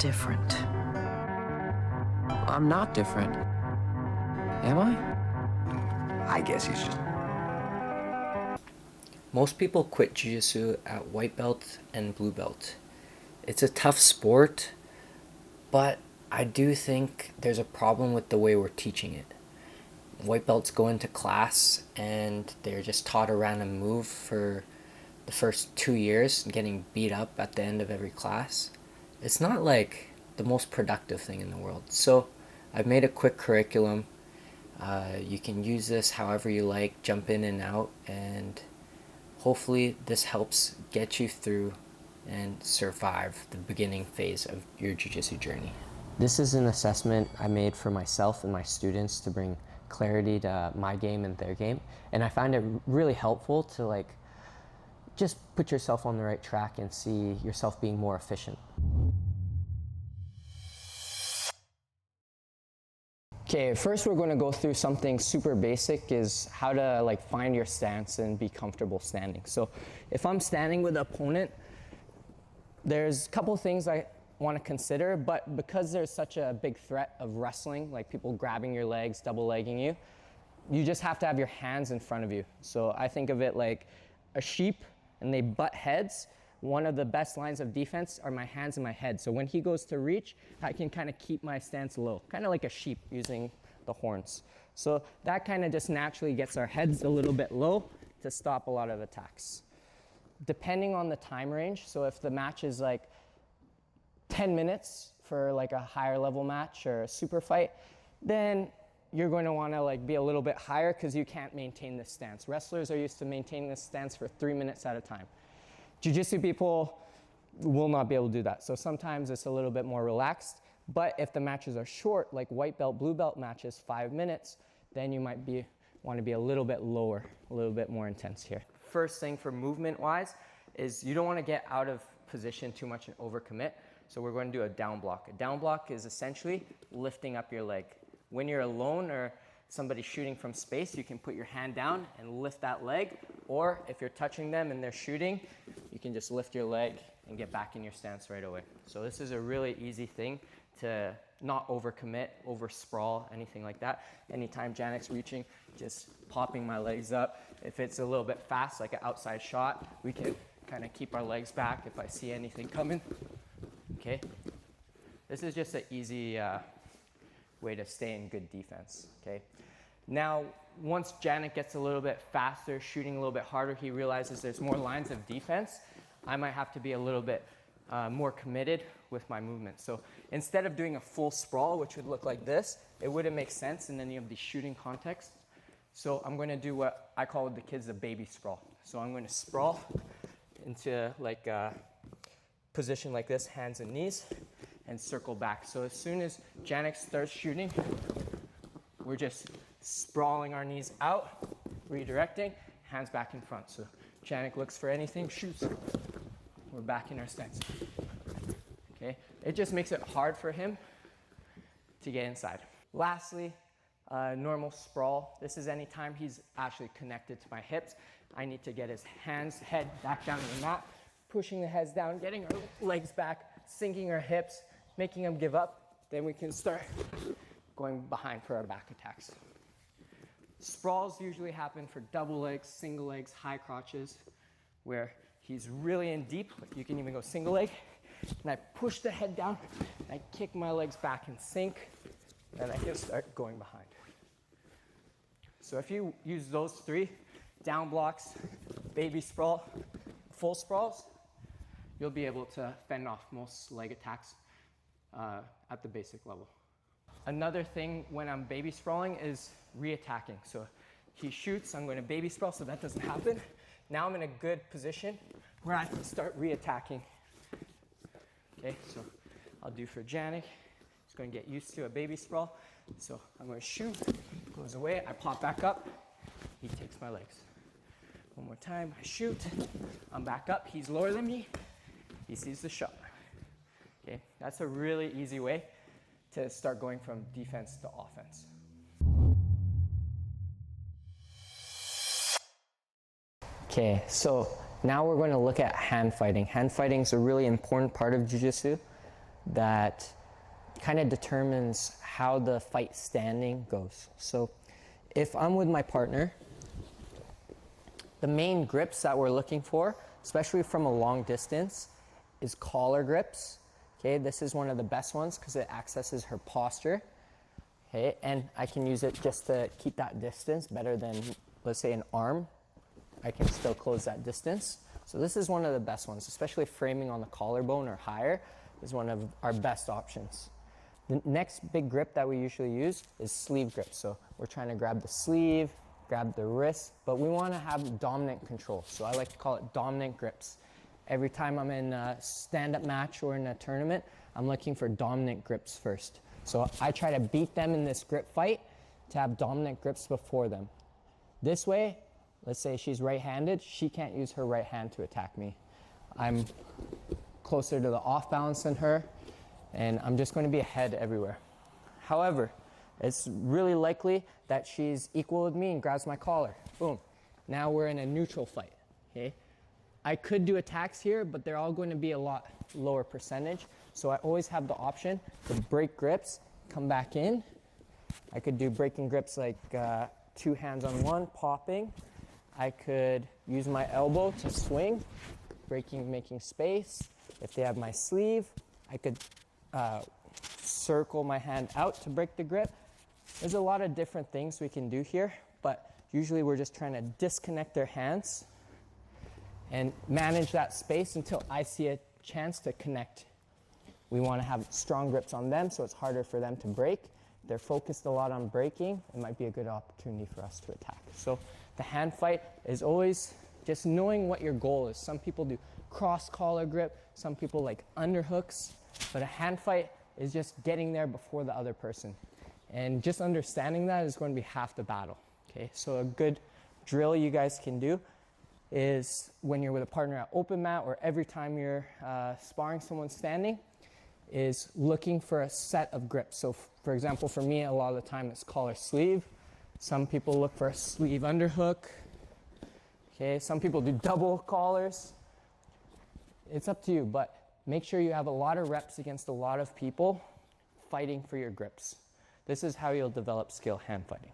different. I'm not different. Am I? I guess he's just... Most people quit jiu-jitsu at white belt and blue belt. It's a tough sport, but I do think there's a problem with the way we're teaching it. White belts go into class and they're just taught a random move for the first 2 years and getting beat up at the end of every class. It's not like the most productive thing in the world. So I've made a quick curriculum. You can use this however you like, jump in and out, and hopefully this helps get you through and survive the beginning phase of your jiu-jitsu journey. This is an assessment I made for myself and my students to bring clarity to my game and their game. And I find it really helpful to just put yourself on the right track and see yourself being more efficient. Okay, first we're going to go through something super basic, is how to find your stance and be comfortable standing. So if I'm standing with an opponent, there's a couple things I want to consider, but because there's such a big threat of wrestling, like people grabbing your legs, double legging you, you just have to have your hands in front of you. So I think of it like a sheep and they butt heads. One of the best lines of defense are my hands and my head. So when he goes to reach, I can kind of keep my stance low, kind of like a sheep using the horns. So that kind of just naturally gets our heads a little bit low to stop a lot of attacks. Depending on the time range, so if the match is 10 minutes for a higher level match or a super fight, then you're going to want to be a little bit higher because you can't maintain this stance. Wrestlers are used to maintaining this stance for 3 minutes at a time. Jiu-jitsu people will not be able to do that. So sometimes it's a little bit more relaxed, but if the matches are short, like white belt, blue belt matches, 5 minutes, then you might want to be a little bit lower, a little bit more intense here. First thing for movement-wise is you don't want to get out of position too much and overcommit. So we're going to do a down block. A down block is essentially lifting up your leg. When you're alone or somebody's shooting from space, you can put your hand down and lift that leg. Or if you're touching them and they're shooting, you can just lift your leg and get back in your stance right away. So this is a really easy thing to not overcommit, over sprawl, anything like that. Anytime Janek's reaching, just popping my legs up. If it's a little bit fast, like an outside shot, we can kind of keep our legs back if I see anything coming. Okay, this is just an easy way to stay in good defense. Okay, now once Janek gets a little bit faster, shooting a little bit harder, he realizes there's more lines of defense. I might have to be a little bit more committed with my movement. So instead of doing a full sprawl, which would look like this, it wouldn't make sense in any of the shooting context. So I'm going to do what I call with the kids a baby sprawl. So I'm going to sprawl into a position like this, hands and knees, and circle back. So as soon as Janek starts shooting, we're just sprawling our knees out, redirecting, hands back in front. So Janek looks for anything, shoots. We're back in our stance. Okay, it just makes it hard for him to get inside. Lastly, normal sprawl. This is anytime he's actually connected to my hips. I need to get his hands, head back down to the mat, pushing the heads down, getting our legs back, sinking our hips, making them give up. Then we can start going behind for our back attacks. Sprawls usually happen for double legs, single legs, high crotches, where he's really in deep. You can even go single leg. And I push the head down, I kick my legs back and sink, and I can start going behind. So if you use those three, down blocks, baby sprawl, full sprawls, you'll be able to fend off most leg attacks at the basic level. Another thing when I'm baby sprawling is re-attacking. So he shoots, I'm going to baby sprawl so that doesn't happen. Now I'm in a good position where I can start re-attacking. Okay, so I'll do for Janek. He's going to get used to a baby sprawl. So I'm going to shoot, goes away, I pop back up, he takes my legs. One more time, I shoot, I'm back up, he's lower than me, he sees the shot. Okay, that's a really easy way to start going from defense to offense. Okay, so now we're going to look at hand fighting. Hand fighting is a really important part of jiu-jitsu. that kind of determines how the fight standing goes. So if I'm with my partner, the main grips that we're looking for, especially from a long distance, is collar grips. Okay, this is one of the best ones because it accesses her posture. Okay, and I can use it just to keep that distance better than, let's say, an arm. I can still close that distance. So this is one of the best ones, especially framing on the collarbone or higher is one of our best options. The next big grip that we usually use is sleeve grip. So we're trying to grab the sleeve, grab the wrist, but we want to have dominant control. So I like to call it dominant grips. Every time I'm in a stand-up match or in a tournament, I'm looking for dominant grips first. So I try to beat them in this grip fight to have dominant grips before them. This way, let's say she's right-handed, she can't use her right hand to attack me. I'm closer to the off balance than her, and I'm just going to be ahead everywhere. However, it's really likely that she's equal with me and grabs my collar. Boom. Now we're in a neutral fight. Okay? I could do attacks here, but they're all going to be a lot lower percentage. So I always have the option to break grips, come back in. I could do breaking grips like 2 hands on one, popping. I could use my elbow to swing, breaking, making space. If they have my sleeve, I could circle my hand out to break the grip. There's a lot of different things we can do here, but usually we're just trying to disconnect their hands and manage that space until I see a chance to connect. We want to have strong grips on them so it's harder for them to break. If they're focused a lot on breaking, it might be a good opportunity for us to attack. So the hand fight is always just knowing what your goal is. Some people do cross collar grip, some people like underhooks, but a hand fight is just getting there before the other person. And just understanding that is going to be half the battle. Okay, so a good drill you guys can do is when you're with a partner at open mat or every time you're sparring someone standing, is looking for a set of grips. So for example, for me, a lot of the time it's collar sleeve. Some people look for a sleeve underhook. Okay, some people do double collars. It's up to you, but make sure you have a lot of reps against a lot of people fighting for your grips. This is how you'll develop skill hand fighting.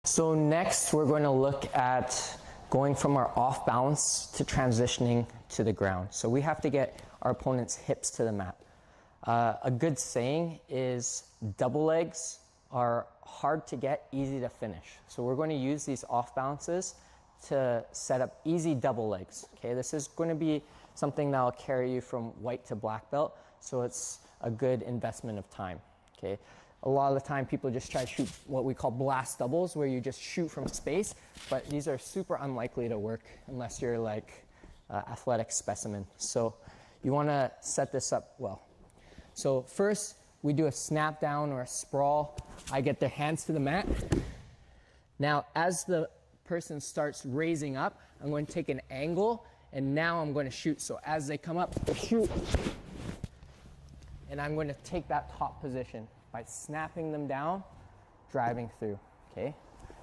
So next we're going to look at going from our off balance to transitioning to the ground. So we have to get our opponent's hips to the mat. A good saying is double legs are hard to get, easy to finish. So we're going to use these off balances to set up easy double legs. Okay, this is going to be something that will carry you from white to black belt, so it's a good investment of time. Okay, a lot of the time people just try to shoot what we call blast doubles, where you just shoot from space, but these are super unlikely to work unless you're like athletic specimen. So you want to set this up well. So first we do a snap down or a sprawl. I get their hands to the mat. Now as the person starts raising up, I'm going to take an angle and now I'm going to shoot. So as they come up, shoot. And I'm going to take that top position by snapping them down, driving through, okay?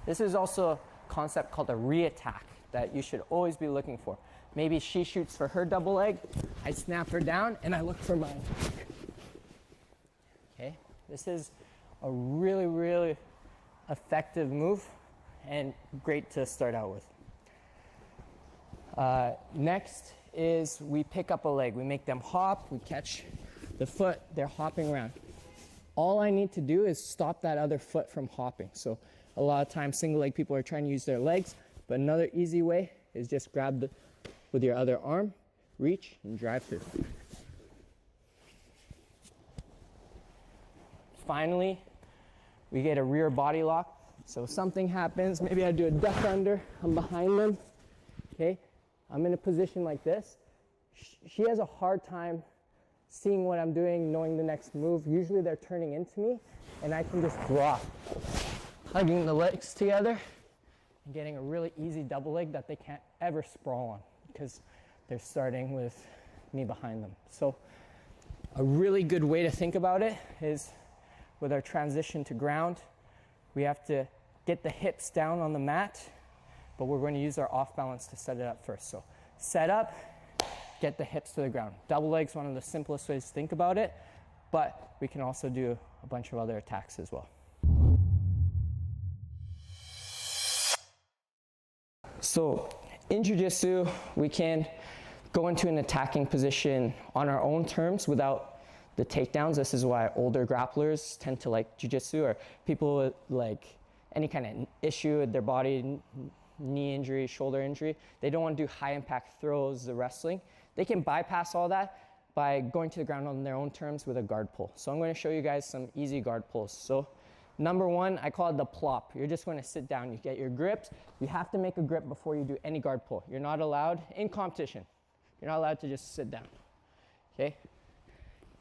This is also a concept called a re-attack that you should always be looking for. Maybe she shoots for her double leg, I snap her down, and I look for mine. Okay, this is a really, really effective move and great to start out with. Next is we pick up a leg. We make them hop, we catch the foot, they're hopping around. All I need to do is stop that other foot from hopping. So a lot of times single leg people are trying to use their legs, but another easy way is just grab with your other arm, reach, and drive through. Finally, we get a rear body lock. So something happens, maybe I do a duck under, I'm behind them, okay? I'm in a position like this. She has a hard time seeing what I'm doing, knowing the next move. Usually they're turning into me, and I can just drop, hugging the legs together, and getting a really easy double leg that they can't ever sprawl on because they're starting with me behind them. So a really good way to think about it is with our transition to ground, we have to get the hips down on the mat, but we're going to use our off balance to set it up first. So set up, get the hips to the ground. Double leg's one of the simplest ways to think about it, but we can also do a bunch of other attacks as well. So in jiu-jitsu, we can go into an attacking position on our own terms without the takedowns. This is why older grapplers tend to like jiu-jitsu, or people with like any kind of issue with their body, knee injury, shoulder injury. They don't want to do high impact throws, the wrestling. They can bypass all that by going to the ground on their own terms with a guard pull. So I'm going to show you guys some easy guard pulls. So number one, I call it the plop. You're just going to sit down, you get your grips. You have to make a grip before you do any guard pull. You're not allowed, in competition, you're not allowed to just sit down, okay?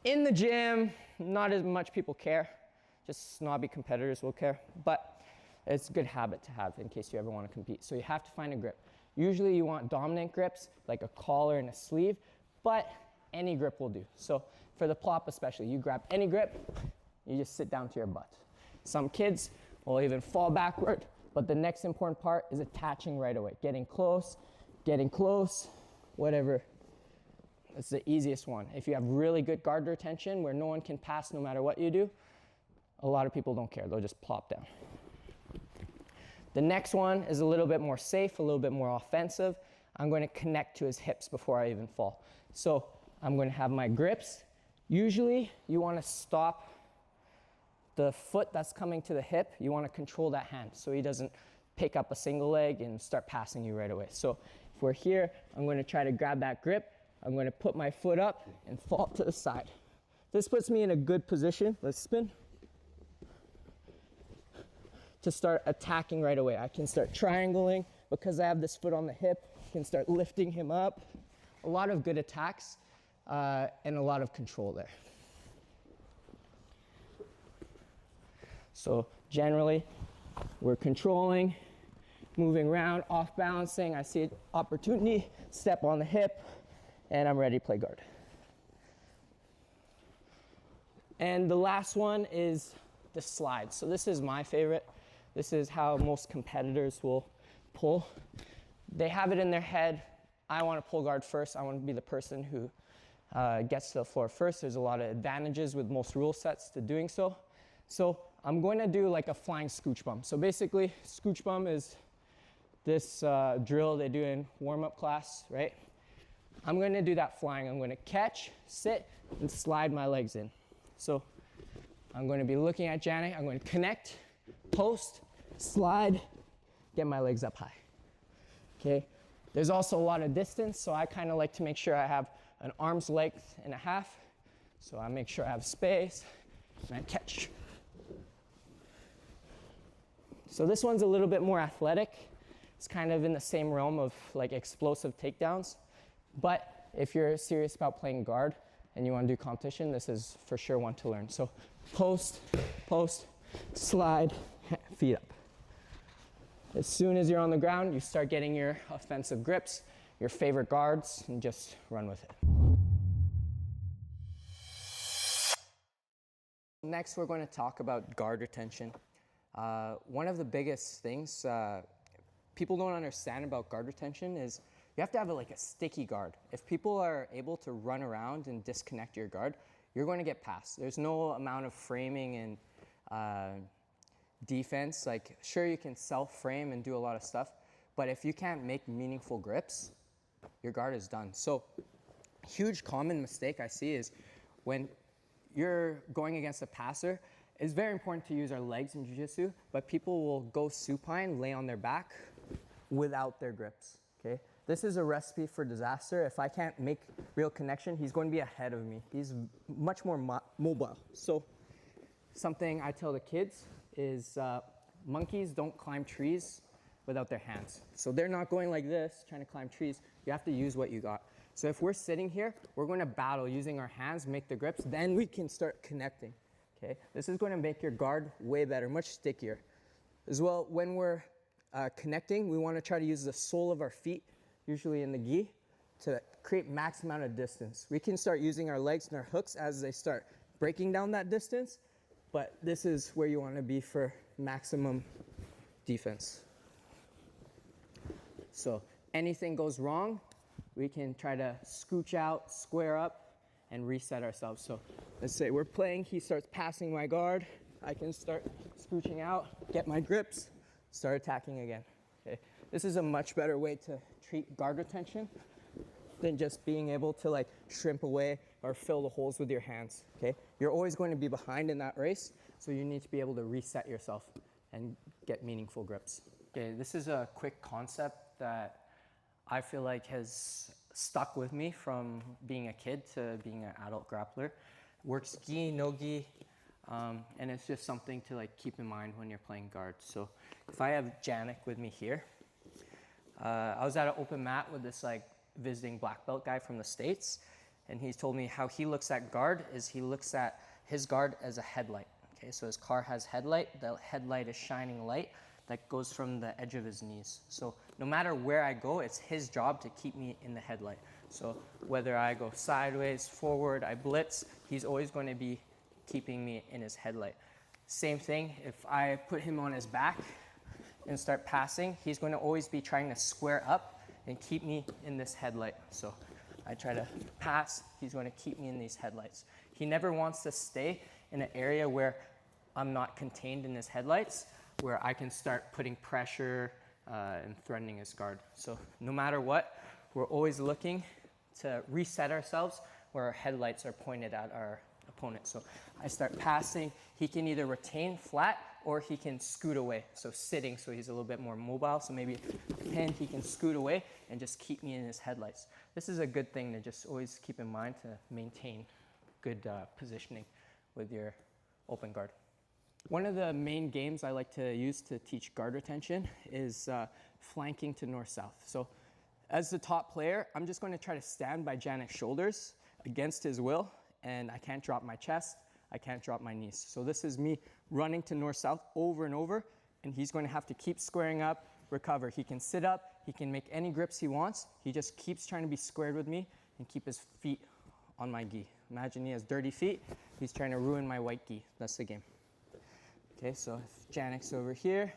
In the gym, not as much people care. Just snobby competitors will care, but it's a good habit to have in case you ever want to compete. So you have to find a grip. Usually you want dominant grips, like a collar and a sleeve, but any grip will do. So for the plop especially, you grab any grip, you just sit down to your butt. Some kids will even fall backward, but the next important part is attaching right away. Getting close, whatever. It's the easiest one. If you have really good guard retention where no one can pass no matter what you do, a lot of people don't care. They'll just plop down. The next one is a little bit more safe, a little bit more offensive. I'm going to connect to his hips before I even fall. So I'm going to have my grips. Usually you want to stop the foot that's coming to the hip. You want to control that hand so he doesn't pick up a single leg and start passing you right away. So if we're here, I'm going to try to grab that grip. I'm going to put my foot up and fall to the side. This puts me in a good position. Let's spin. To start attacking right away. I can start triangling because I have this foot on the hip. I can start lifting him up. A lot of good attacks and a lot of control there. So generally, we're controlling, moving around, off balancing. I see an opportunity, step on the hip, and I'm ready to play guard. And the last one is the slide. So this is my favorite. This is how most competitors will pull. They have it in their head, I want to pull guard first. I want to be the person who gets to the floor first. There's a lot of advantages with most rule sets to doing so. So I'm going to do like a flying scooch bum. So basically, scooch bum is this drill they do in warm-up class, right? I'm going to do that flying. I'm going to catch, sit, and slide my legs in. So I'm going to be looking at Janet. I'm going to connect, post, slide, get my legs up high. Okay. There's also a lot of distance, so I kind of like to make sure I have an arm's length and a half. So I make sure I have space, and I catch. So this one's a little bit more athletic. It's kind of in the same realm of like explosive takedowns. But if you're serious about playing guard and you want to do competition, this is for sure one to learn. So post, slide, feet up. As soon as you're on the ground, you start getting your offensive grips, your favorite guards, and just run with it. Next, we're going to talk about guard retention. One of the biggest things people don't understand about guard retention is you have to have like a sticky guard. If people are able to run around and disconnect your guard, you're going to get past. There's no amount of framing and defense. Like, sure, you can self-frame and do a lot of stuff, but if you can't make meaningful grips, your guard is done. So, huge common mistake I see is when you're going against a passer, it's very important to use our legs in jiu-jitsu, but people will go supine, lay on their back without their grips, okay? This is a recipe for disaster. If I can't make real connection, he's going to be ahead of me. He's much more mobile. So something I tell the kids is monkeys don't climb trees without their hands. So they're not going like this, trying to climb trees. You have to use what you got. So if we're sitting here, we're going to battle using our hands, make the grips, then we can start connecting. Okay? This is going to make your guard way better, much stickier. As well, when we're connecting, we want to try to use the sole of our feet, usually in the gi, to create max amount of distance. We can start using our legs and our hooks as they start breaking down that distance, but this is where you want to be for maximum defense. So anything goes wrong, we can try to scooch out, square up, and reset ourselves. So let's say we're playing, he starts passing my guard, I can start scooching out, get my grips, start attacking again. Okay. This is a much better way to treat guard retention than just being able to like shrimp away or fill the holes with your hands. Okay. You're always going to be behind in that race, so you need to be able to reset yourself and get meaningful grips. Okay, this is a quick concept that I feel like has stuck with me from being a kid to being an adult grappler. Works gi, no gi, and it's just something to like keep in mind when you're playing guard. So if I have Janik with me here, I was at an open mat with this like visiting black belt guy from the States, and he's told me how he looks at guard is he looks at his guard as a headlight. Okay, so his car has headlight, the headlight is shining light that goes from the edge of his knees. So no matter where I go, it's his job to keep me in the headlight. So whether I go sideways, forward, I blitz, he's always going to be keeping me in his headlight. Same thing, if I put him on his back and start passing, he's going to always be trying to square up and keep me in this headlight. So I try to pass, he's going to keep me in these headlights. He never wants to stay in an area where I'm not contained in his headlights, where I can start putting pressure and threatening his guard. So no matter what, we're always looking to reset ourselves where our headlights are pointed at our opponent. So I start passing, he can either retain flat or he can scoot away. So sitting, so he's a little bit more mobile. So maybe pin, he can scoot away and just keep me in his headlights. This is a good thing to just always keep in mind to maintain good positioning with your open guard. One of the main games I like to use to teach guard retention is flanking to north-south. So as the top player, I'm just going to try to stand by Janik's shoulders against his will, and I can't drop my chest, I can't drop my knees. So this is me running to north-south over and over, and he's going to have to keep squaring up, recover. He can sit up, he can make any grips he wants, he just keeps trying to be squared with me and keep his feet on my gi. Imagine he has dirty feet, he's trying to ruin my white gi. That's the game. Okay, so if Janik's over here,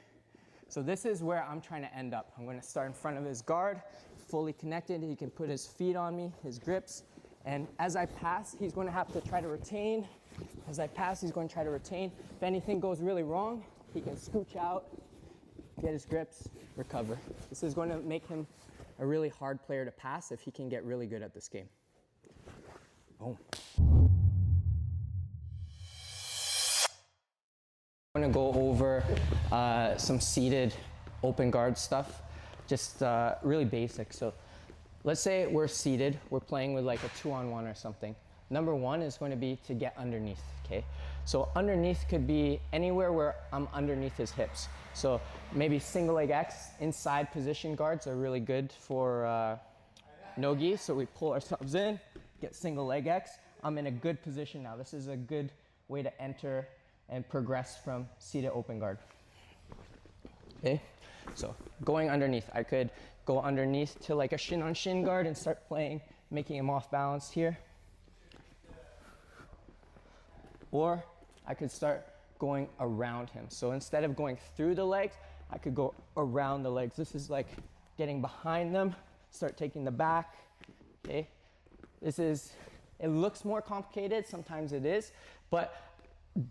so this is where I'm trying to end up. I'm going to start in front of his guard, fully connected. He can put his feet on me, his grips, and as I pass, he's going to have to try to retain. As I pass, he's going to try to retain. If anything goes really wrong, he can scooch out, get his grips, recover. This is going to make him a really hard player to pass if he can get really good at this game. Boom. I'm going to go over some seated open guard stuff, just really basic. So let's say we're seated, we're playing with like a 2-on-1 or something. Number one is going to be to get underneath, okay? So underneath could be anywhere where I'm underneath his hips. So maybe single leg X, inside position guards are really good for no-gi. So we pull ourselves in, get single leg X. I'm in a good position now. This is a good way to enter and progress from seated open guard. Okay, so going underneath, I could go underneath to like a shin on shin guard and start playing, making him off balance here. Or I could start going around him. So instead of going through the legs, I could go around the legs. This is like getting behind them, start taking the back, okay? It looks more complicated, sometimes it is, but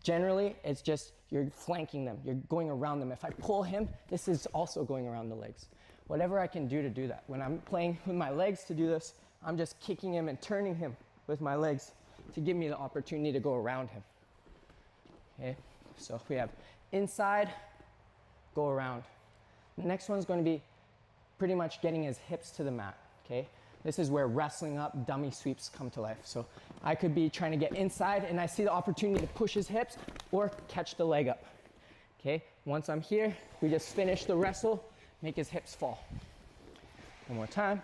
generally, it's just you're flanking them, you're going around them. If I pull him, this is also going around the legs. Whatever I can do to do that. When I'm playing with my legs to do this, I'm just kicking him and turning him with my legs to give me the opportunity to go around him. Okay, so we have inside, go around. The next one's going to be pretty much getting his hips to the mat, okay? This is where wrestling up dummy sweeps come to life. So I could be trying to get inside and I see the opportunity to push his hips or catch the leg up. Okay, once I'm here, we just finish the wrestle, make his hips fall. One more time.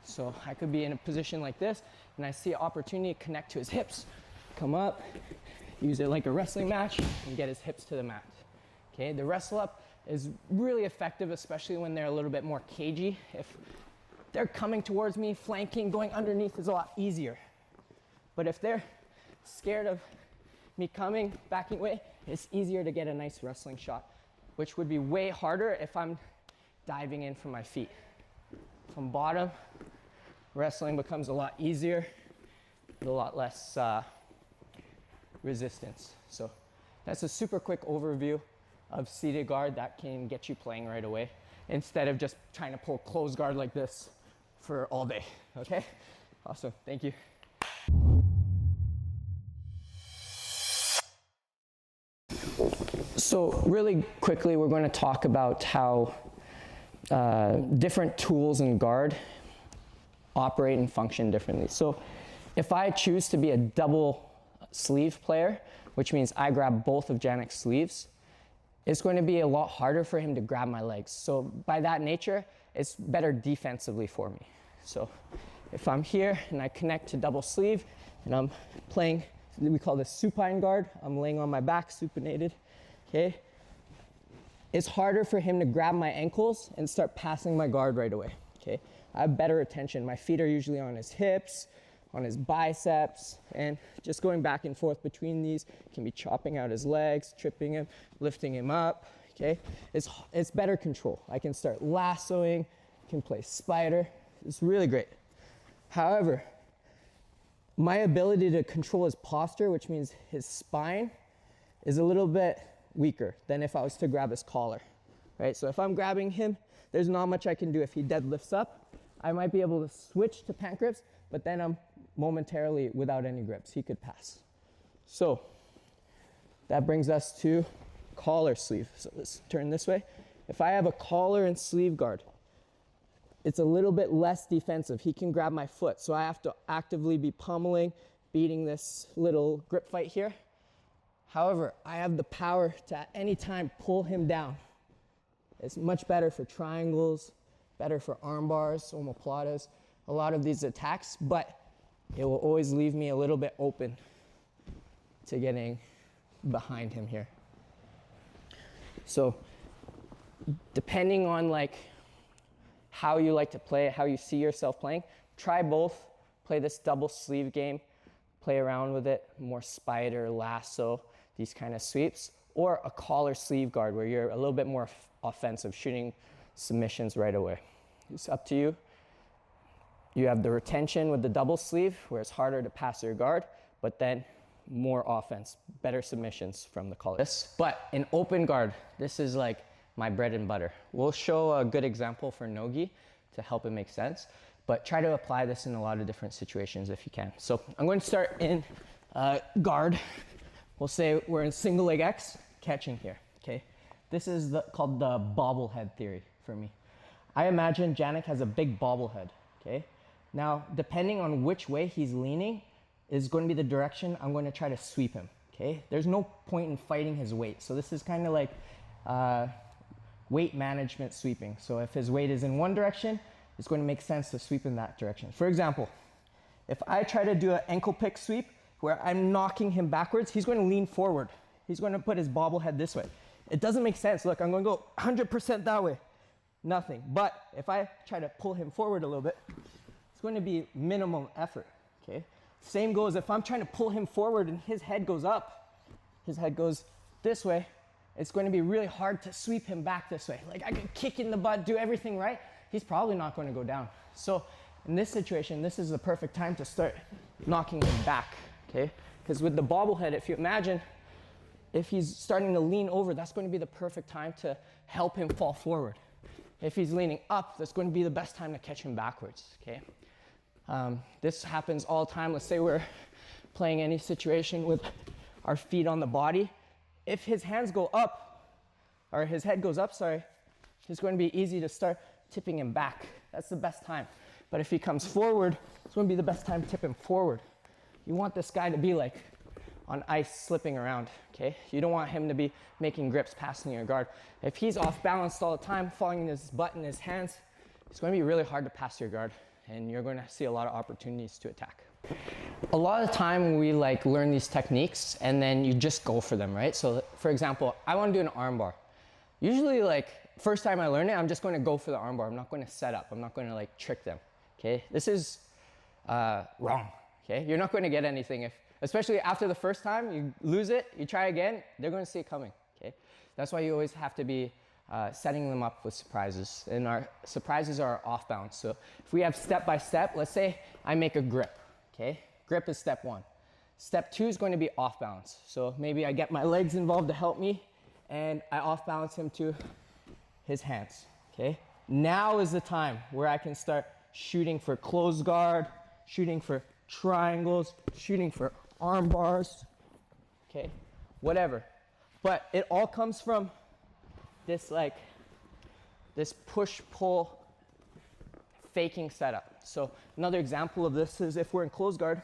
So I could be in a position like this and I see an opportunity to connect to his hips. Come up, use it like a wrestling match and get his hips to the mat. Okay, the wrestle up is really effective, especially when they're a little bit more cagey. If they're coming towards me, flanking, going underneath is a lot easier. But if they're scared of me coming, backing away, it's easier to get a nice wrestling shot, which would be way harder if I'm diving in from my feet. From bottom, wrestling becomes a lot easier, with a lot less resistance. So that's a super quick overview of seated guard that can get you playing right away, instead of just trying to pull closed guard like this for all day, okay? Awesome, thank you. So really quickly, we're going to talk about how different tools in guard operate and function differently. So if I choose to be a double sleeve player, which means I grab both of Janek's sleeves, it's going to be a lot harder for him to grab my legs. So by that nature, it's better defensively for me. So if I'm here and I connect to double sleeve and I'm playing, we call this supine guard, I'm laying on my back, supinated, okay? It's harder for him to grab my ankles and start passing my guard right away, okay? I have better attention. My feet are usually on his hips, on his biceps, and just going back and forth between these, can be chopping out his legs, tripping him, lifting him up, okay? It's better control. I can start lassoing, can play spider. It's really great. However, my ability to control his posture, which means his spine, is a little bit weaker than if I was to grab his collar, right? So if I'm grabbing him, there's not much I can do. If he deadlifts up, I might be able to switch to pant grips, but then I'm momentarily without any grips. He could pass. So that brings us to collar sleeve. So let's turn this way. If I have a collar and sleeve guard, it's a little bit less defensive. He can grab my foot, so I have to actively be pummeling, beating this little grip fight here. However, I have the power to at any time pull him down. It's much better for triangles, better for arm bars, omoplatas, a lot of these attacks, but it will always leave me a little bit open to getting behind him here. So depending on like how you like to play, how you see yourself playing, try both. Play this double sleeve game, play around with it, more spider, lasso, these kind of sweeps, or a collar sleeve guard where you're a little bit more offensive, shooting submissions right away. It's up to you. You have the retention with the double sleeve where it's harder to pass your guard, but then more offense, better submissions from the collar. But in open guard, this is like my bread and butter. We'll show a good example for Nogi to help it make sense, but try to apply this in a lot of different situations if you can. So I'm going to start in guard. We'll say we're in single leg X, catching here, okay? This is called the bobblehead theory for me. I imagine Janek has a big bobblehead, okay? Now, depending on which way he's leaning is going to be the direction I'm going to try to sweep him, okay? There's no point in fighting his weight. So this is kind of like weight management sweeping. So if his weight is in one direction, it's going to make sense to sweep in that direction. For example, if I try to do an ankle pick sweep where I'm knocking him backwards, he's going to lean forward. He's going to put his bobblehead this way. It doesn't make sense. Look, I'm going to go 100% that way. Nothing. But if I try to pull him forward a little bit, it's going to be minimum effort, okay? Same goes if I'm trying to pull him forward and his head goes up, his head goes this way, it's going to be really hard to sweep him back this way. Like I could kick in the butt, do everything right, he's probably not going to go down. So in this situation, this is the perfect time to start knocking him back, okay? Because with the bobblehead, if you imagine, if he's starting to lean over, that's going to be the perfect time to help him fall forward. If he's leaning up, that's going to be the best time to catch him backwards, okay? This happens all the time. Let's say we're playing any situation with our feet on the body. If his hands go up, or his head goes up, sorry, it's going to be easy to start tipping him back. That's the best time. But if he comes forward, it's going to be the best time to tip him forward. You want this guy to be like on ice slipping around, okay? You don't want him to be making grips, passing your guard. If he's off balanced all the time, falling in his butt in his hands, it's going to be really hard to pass your guard, and you're going to see a lot of opportunities to attack. A lot of the time we like learn these techniques and then you just go for them, right? So for example, I want to do an arm bar. Usually like first time I learn it, I'm just going to go for the arm bar. I'm not going to set up. I'm not going to like trick them, okay? This is wrong, okay? You're not going to get anything if, especially after the first time, you lose it, you try again, they're going to see it coming, okay? That's why you always have to be setting them up with surprises. And our surprises are off balance. So if we have step by step, let's say I make a grip, okay? Grip is step 1. Step 2 is going to be off balance. So maybe I get my legs involved to help me and I off balance him to his hands, okay? Now is the time where I can start shooting for closed guard, shooting for triangles, shooting for arm bars, okay? Whatever. But it all comes from this push-pull faking setup. So another example of this is if we're in closed guard,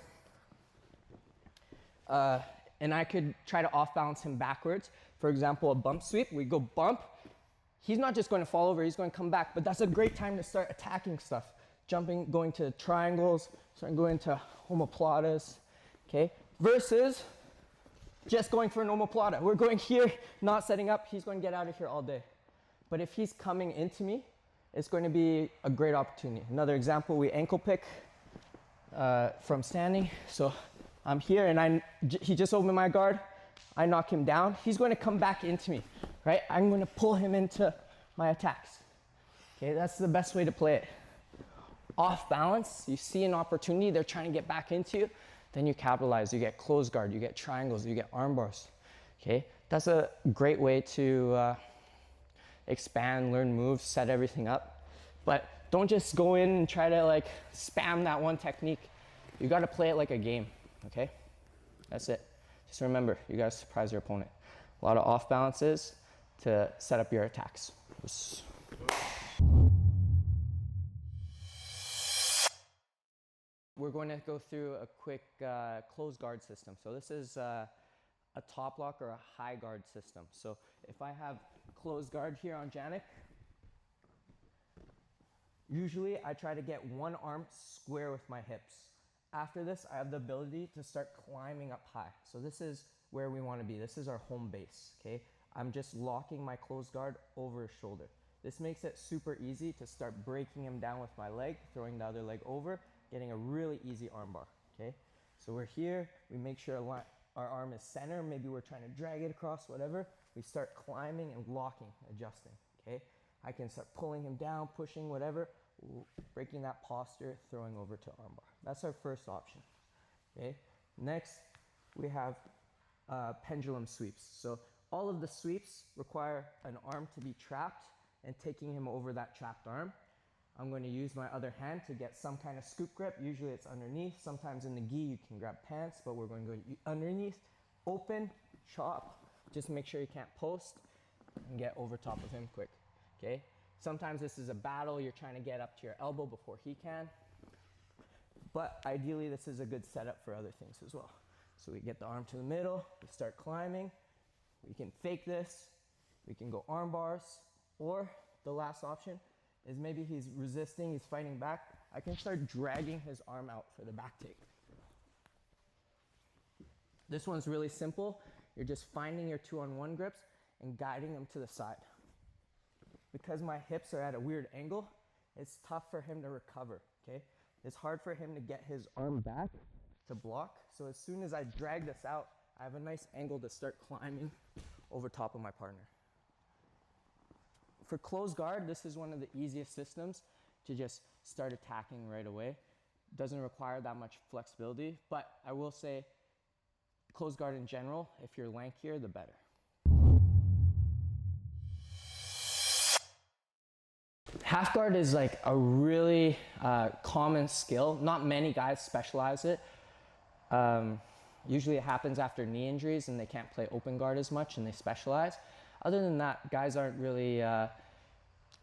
and I could try to off-balance him backwards. For example, a bump sweep, we go bump. He's not just going to fall over, he's going to come back, but that's a great time to start attacking stuff. Jumping, going to triangles, starting going to omoplatas, okay? Versus just going for an omoplata. We're going here, not setting up, he's going to get out of here all day. But if he's coming into me, it's going to be a great opportunity. Another example, we ankle pick from standing. So I'm here and he just opened my guard. I knock him down. He's going to come back into me, right? I'm going to pull him into my attacks. Okay, that's the best way to play it. Off balance, you see an opportunity, they're trying to get back into you, then you capitalize. You get closed guard, you get triangles, you get arm bars. Okay, that's a great way to expand, learn moves, set everything up. But don't just go in and try to like spam that one technique. You got to play it like a game, okay? That's it. Just remember, you got to surprise your opponent. A lot of off balances to set up your attacks. We're going to go through a quick closed guard system. So this is a top lock or a high guard system. So if I have closed guard here on Janik, usually I try to get one arm square with my hips. After this, I have the ability to start climbing up high. So this is where we want to be. This is our home base, okay? I'm just locking my closed guard over his shoulder. This makes it super easy to start breaking him down with my leg, throwing the other leg over, getting a really easy arm bar, okay? So we're here, we make sure our arm is center, maybe we're trying to drag it across, whatever. We start climbing and locking, adjusting, okay? I can start pulling him down, pushing, whatever, breaking that posture, throwing over to arm bar. That's our first option, okay? Next, we have pendulum sweeps. So all of the sweeps require an arm to be trapped and taking him over that trapped arm. I'm going to use my other hand to get some kind of scoop grip. Usually it's underneath. Sometimes in the gi you can grab pants, but we're going to go underneath, open, chop. Just make sure you can't post and get over top of him quick, okay? Sometimes this is a battle. You're trying to get up to your elbow before he can. But ideally this is a good setup for other things as well. So we get the arm to the middle, we start climbing. We can fake this. We can go arm bars, or the last option is maybe he's resisting, he's fighting back. I can start dragging his arm out for the back take. This one's really simple. You're just finding your 2-on-1 grips and guiding them to the side. Because my hips are at a weird angle, it's tough for him to recover, okay? It's hard for him to get his arm back to block. So as soon as I drag this out, I have a nice angle to start climbing over top of my partner. For closed guard, this is one of the easiest systems to just start attacking right away. Doesn't require that much flexibility, but I will say closed guard in general, if you're lankier, the better. Half guard is like a really common skill. Not many guys specialize it. Usually it happens after knee injuries and they can't play open guard as much and they specialize. Other than that, guys aren't really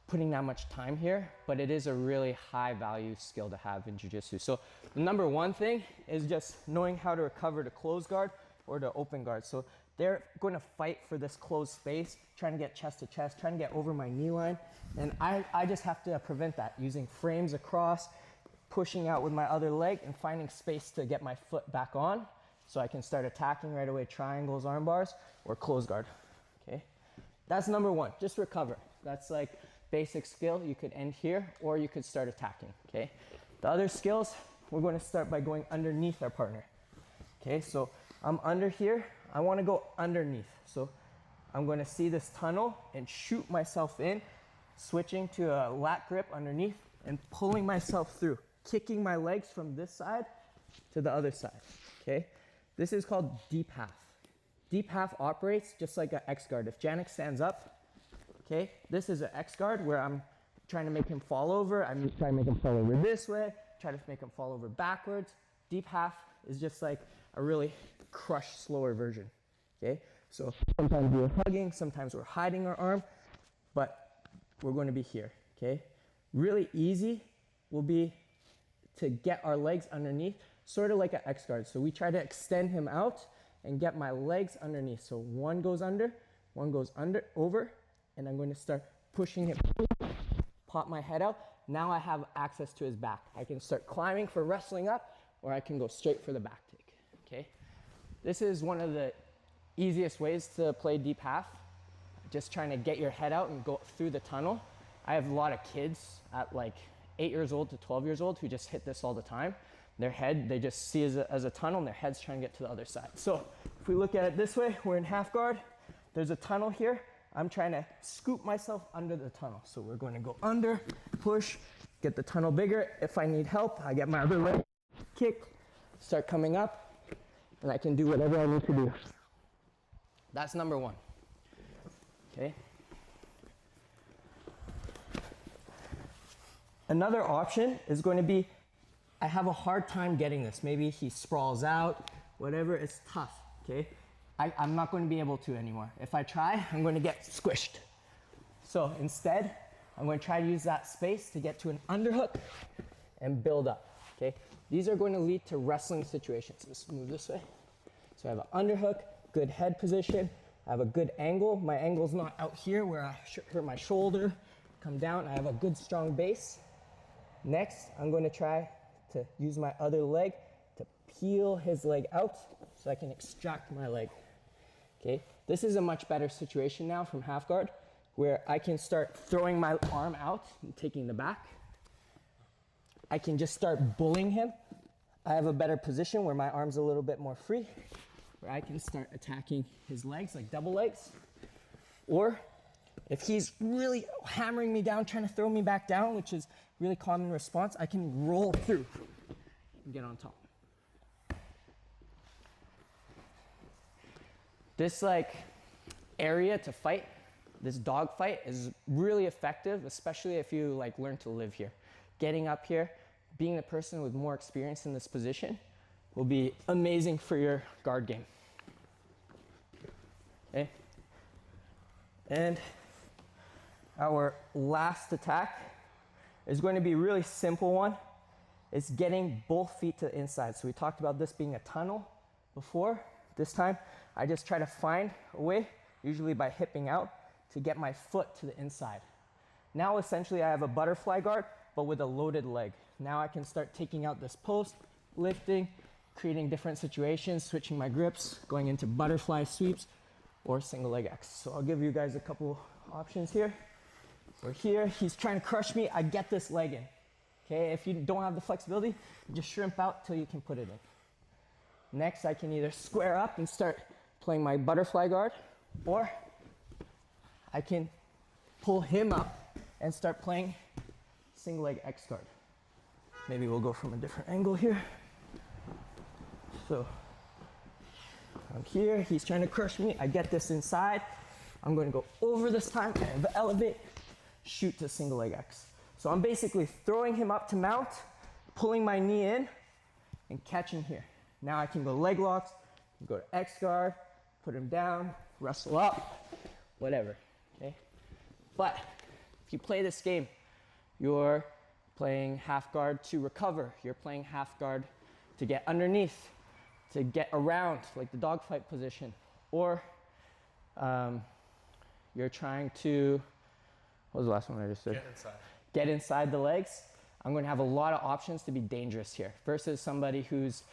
putting that much time here, but it is a really high value skill to have in jiu-jitsu. So the number one thing is just knowing how to recover to closed guard or to open guard. So they're going to fight for this closed space, trying to get chest to chest, trying to get over my knee line. And I just have to prevent that using frames across, pushing out with my other leg and finding space to get my foot back on so I can start attacking right away, triangles, arm bars, or closed guard, okay? That's number one, just recover. That's like basic skill. You could end here or you could start attacking, okay? The other skills, we're going to start by going underneath our partner, okay? So I'm under here, I want to go underneath. So I'm going to see this tunnel and shoot myself in, switching to a lat grip underneath and pulling myself through, kicking my legs from this side to the other side, okay? This is called deep half. Deep half operates just like an X guard. If Janik stands up, okay, this is an X guard where I'm trying to make him fall over. I'm trying to make him fall over this way, try to make him fall over backwards. Deep half is just like a really crushed, slower version, okay? So sometimes we're hugging, sometimes we're hiding our arm, but we're going to be here, okay? Really easy will be to get our legs underneath, sort of like an X guard. So we try to extend him out and get my legs underneath. So one goes under, over, and I'm going to start pushing him, pop my head out. Now I have access to his back. I can start climbing for wrestling up, or I can go straight for the back take, okay? This is one of the easiest ways to play deep half, just trying to get your head out and go through the tunnel. I have a lot of kids at like 8 years old to 12 years old who just hit this all the time. Their head, they just see as a tunnel, and their head's trying to get to the other side. So if we look at it this way, we're in half guard. There's a tunnel here. I'm trying to scoop myself under the tunnel. So we're going to go under, push, get the tunnel bigger. If I need help, I get my other leg, kick, start coming up, and I can do whatever I need to do. That's number one, okay? Another option is going to be, I have a hard time getting this. Maybe he sprawls out, whatever, it's tough, okay? I'm not going to be able to anymore. If I try, I'm going to get squished. So instead, I'm going to try to use that space to get to an underhook and build up, okay? These are going to lead to wrestling situations. Let's move this way. So I have an underhook, good head position. I have a good angle. My angle's not out here where I hurt my shoulder. Come down, I have a good strong base. Next, I'm going to try to use my other leg to peel his leg out so I can extract my leg. Okay, this is a much better situation now from half guard where I can start throwing my arm out and taking the back. I can just start bullying him. I have a better position where my arm's a little bit more free, where I can start attacking his legs like double legs. Or if he's really hammering me down, trying to throw me back down, which is really common response, I can roll through and get on top. This like area to fight, this dog fight is really effective, especially if you like learn to live here. Getting up here, being the person with more experience in this position will be amazing for your guard game. Okay? And our last attack is going to be a really simple one. It's getting both feet to the inside. So we talked about this being a tunnel before. This time, I just try to find a way, usually by hipping out, to get my foot to the inside. Now, essentially, I have a butterfly guard, but with a loaded leg. Now I can start taking out this post, lifting, creating different situations, switching my grips, going into butterfly sweeps, or single leg X. So I'll give you guys a couple options here. We're here, he's trying to crush me, I get this leg in. Okay, if you don't have the flexibility, just shrimp out till you can put it in. Next, I can either square up and start playing my butterfly guard, or I can pull him up and start playing single leg X guard. Maybe we'll go from a different angle here. So I'm here, he's trying to crush me, I get this inside. I'm going to go over this time and elevate, shoot to single leg X. So I'm basically throwing him up to mount, pulling my knee in, and catching here. Now I can go leg locks, go to X guard, put him down, wrestle up, whatever, okay? But if you play this game, you're playing half guard to recover. You're playing half guard to get underneath, to get around, like the dogfight position. Or you're trying to, what was the last one I just said? Get inside. Get inside the legs. I'm going to have a lot of options to be dangerous here versus somebody who's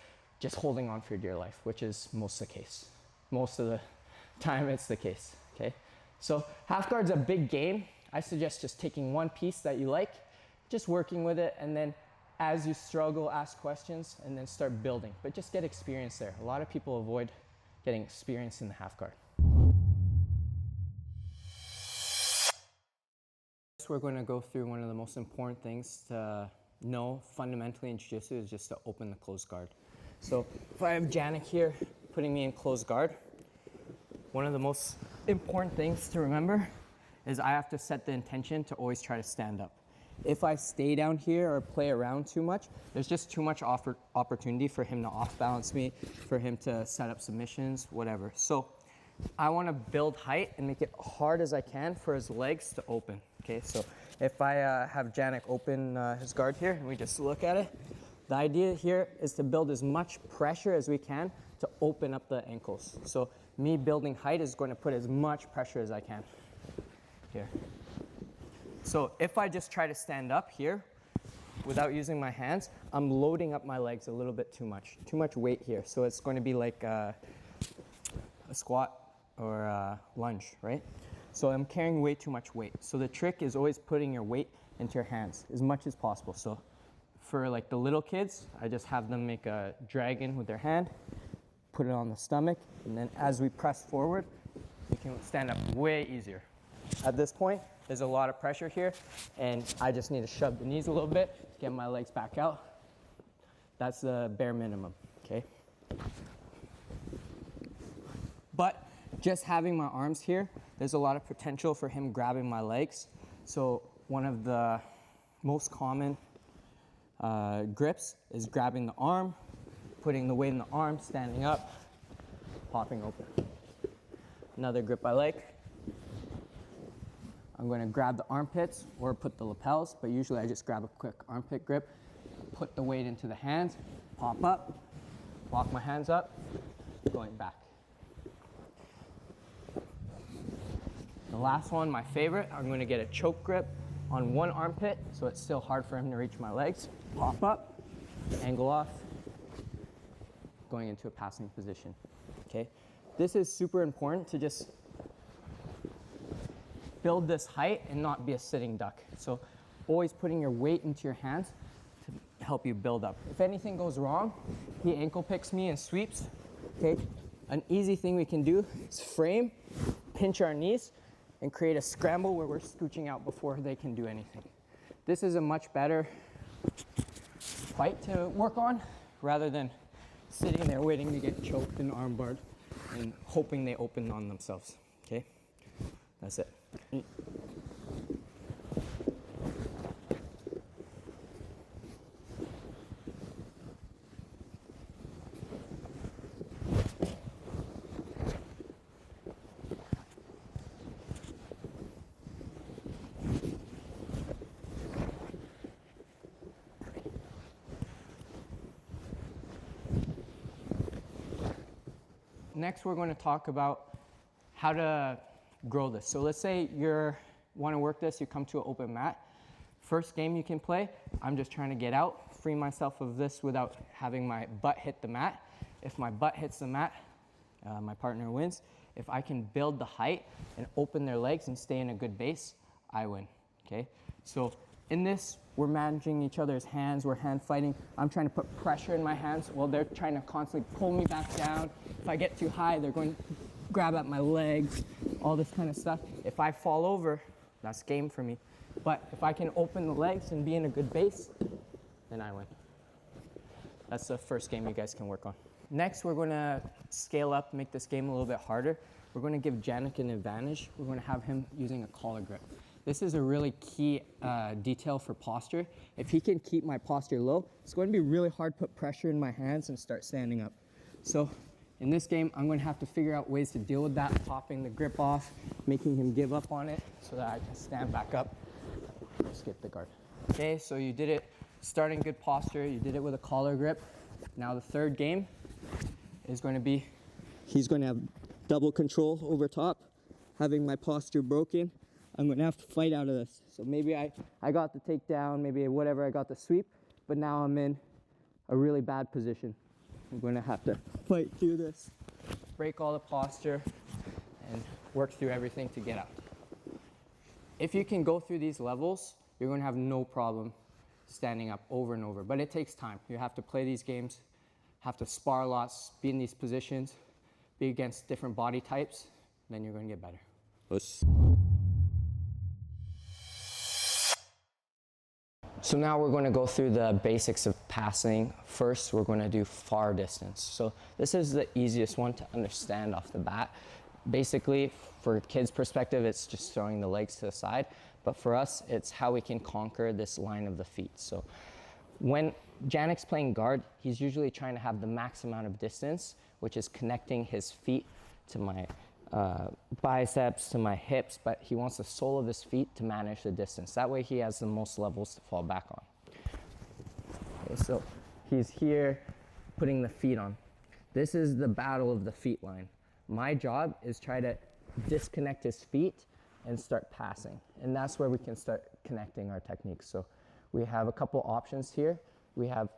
just holding on for dear life, which is most of the case. Most of the time it's the case, okay? So half guard's a big game. I suggest just taking one piece that you like, just working with it, and then as you struggle, ask questions, and then start building. But just get experience there. A lot of people avoid getting experience in the half guard. First, we're going to go through one of the most important things to know fundamentally in jiu-jitsu is just to open the closed guard. So if I have Janik here putting me in closed guard, one of the most important things to remember is I have to set the intention to always try to stand up. If I stay down here or play around too much, there's just too much opportunity for him to off-balance me, for him to set up submissions, whatever. So I want to build height and make it hard as I can for his legs to open. Okay, so if I have Janik open his guard here and we just look at it, the idea here is to build as much pressure as we can to open up the ankles. So me building height is going to put as much pressure as I can here. So if I just try to stand up here without using my hands, I'm loading up my legs a little bit too much weight here. So it's going to be like a squat or a lunge, right? So I'm carrying way too much weight. So the trick is always putting your weight into your hands as much as possible. So for like the little kids, I just have them make a dragon with their hand, put it on the stomach, and then as we press forward, we can stand up way easier. At this point, there's a lot of pressure here, and I just need to shove the knees a little bit to get my legs back out. That's the bare minimum, okay? But just having my arms here, there's a lot of potential for him grabbing my legs. So one of the most common grips is grabbing the arm, putting the weight in the arm, standing up, popping open. Another grip I like, I'm going to grab the armpits or put the lapels, but usually I just grab a quick armpit grip, put the weight into the hands, pop up, walk my hands up, going back. The last one, my favorite, I'm going to get a choke grip on one armpit, so it's still hard for him to reach my legs. Pop up, angle off, going into a passing position, okay? This is super important to just build this height and not be a sitting duck. So always putting your weight into your hands to help you build up. If anything goes wrong, he ankle picks me and sweeps, okay? An easy thing we can do is frame, pinch our knees, and create a scramble where we're scooching out before they can do anything. This is a much better fight to work on rather than sitting there waiting to get choked and armbarred and hoping they open on themselves, okay? That's it. Next, we're going to talk about how to grow this. So let's say you want to work this, you come to an open mat. First game you can play, I'm just trying to get out, free myself of this without having my butt hit the mat. If my butt hits the mat, my partner wins. If I can build the height and open their legs and stay in a good base, I win, okay? So in this, we're managing each other's hands, we're hand fighting. I'm trying to put pressure in my hands while they're trying to constantly pull me back down. If I get too high, they're going to grab at my legs, all this kind of stuff. If I fall over, that's game for me. But if I can open the legs and be in a good base, then I win. That's the first game you guys can work on. Next, we're going to scale up, make this game a little bit harder. We're going to give Janik an advantage. We're going to have him using a collar grip. This is a really key detail for posture. If he can keep my posture low, it's going to be really hard to put pressure in my hands and start standing up. So in this game, I'm going to have to figure out ways to deal with that, popping the grip off, making him give up on it so that I can stand back up, skip the guard. Okay, so you did it starting good posture, you did it with a collar grip. Now the third game is going to be, he's going to have double control over top, having my posture broken. I'm going to have to fight out of this. So maybe I got the takedown, maybe whatever, I got the sweep, but now I'm in a really bad position. I'm going to have to fight through this, break all the posture, and work through everything to get out. If you can go through these levels, you're going to have no problem standing up over and over, but it takes time. You have to play these games, have to spar lots, be in these positions, be against different body types, then you're going to get better. So now we're going to go through the basics of passing. First, we're going to do far distance. So this is the easiest one to understand off the bat. Basically, for a kid's perspective, it's just throwing the legs to the side. But for us, it's how we can conquer this line of the feet. So when Janek's playing guard, he's usually trying to have the max amount of distance, which is connecting his feet to my biceps, to my hips, but he wants the sole of his feet to manage the distance. That way he has the most levels to fall back on. Okay, so he's here putting the feet on. This is the battle of the feet line. My job is try to disconnect his feet and start passing. And that's where we can start connecting our techniques. So we have a couple options here. We have,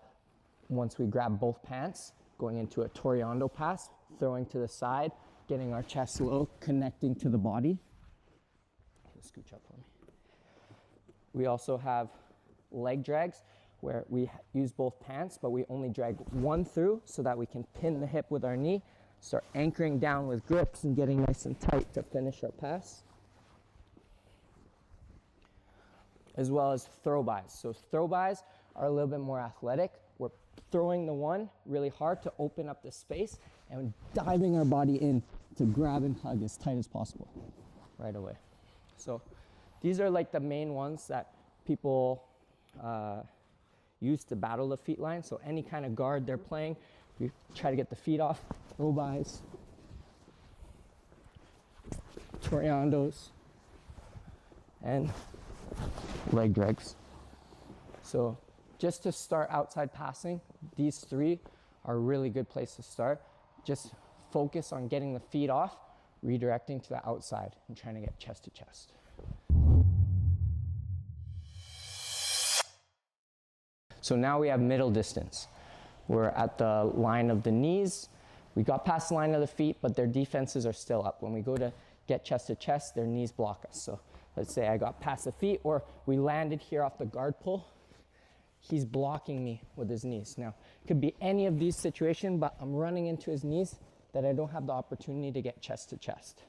once we grab both pants, going into a Toriando pass, throwing to the side, getting our chest low, connecting to the body. Scooch up for me. We also have leg drags, where we use both pants, but we only drag one through so that we can pin the hip with our knee, start anchoring down with grips and getting nice and tight to finish our pass. As well as throw-bys. So throw-bys are a little bit more athletic. We're throwing the one really hard to open up the space and diving our body in to grab and hug as tight as possible right away. So these are like the main ones that people use to battle the feet line. So any kind of guard they're playing, we try to get the feet off, throw-bys, Toriandos, and leg drags. So just to start outside passing, these three are a really good place to start. Just focus on getting the feet off, redirecting to the outside, and trying to get chest to chest. So now we have middle distance. We're at the line of the knees. We got past the line of the feet, but their defenses are still up. When we go to get chest to chest, their knees block us. So let's say I got past the feet, or we landed here off the guard pull. He's blocking me with his knees. Now, it could be any of these situations, but I'm running into his knees that I don't have the opportunity to get chest to chest.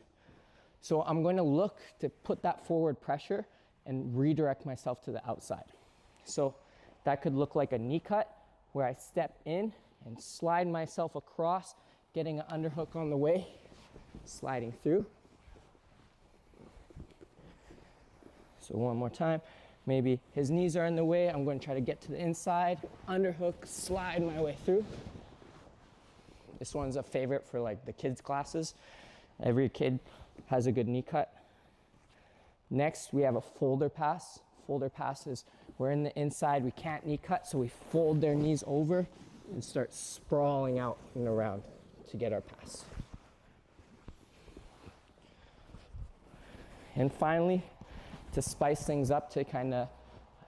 So I'm going to look to put that forward pressure and redirect myself to the outside. So that could look like a knee cut, where I step in and slide myself across, getting an underhook on the way, sliding through. So one more time. Maybe his knees are in the way. I'm going to try to get to the inside, underhook, slide my way through. This one's a favorite for like the kids' classes. Every kid has a good knee cut. Next, we have a folder pass. Folder pass is we're in the inside, we can't knee cut, so we fold their knees over and start sprawling out and around to get our pass. And finally, to spice things up, to kind of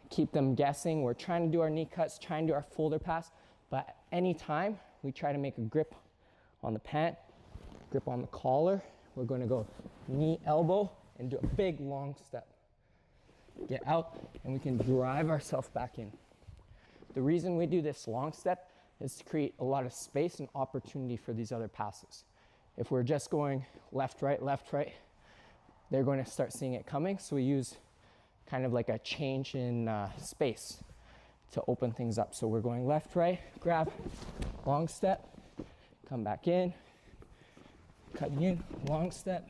keep them guessing, we're trying to do our knee cuts, trying to do our folder pass, but any time we try to make a grip on the pant, grip on the collar, we're going to go knee, elbow, and do a big long step. Get out, and we can drive ourselves back in. The reason we do this long step is to create a lot of space and opportunity for these other passes. If we're just going left, right, they're going to start seeing it coming, so we use kind of like a change in space to open things up. So we're going left, right, grab, long step, come back in, cutting in, long step.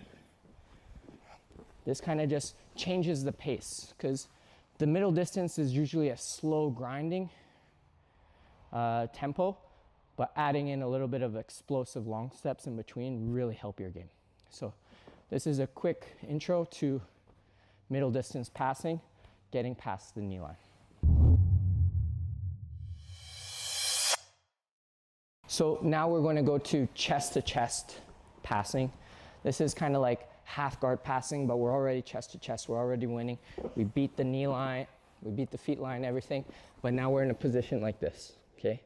This kind of just changes the pace, because the middle distance is usually a slow grinding tempo, but adding in a little bit of explosive long steps in between really help your game. So this is a quick intro to middle distance passing, getting past the knee line. So now we're going to go to chest passing. This is kind of like half guard passing, but we're already chest to chest, we're already winning. We beat the knee line, we beat the feet line, everything, but now we're in a position like this, okay?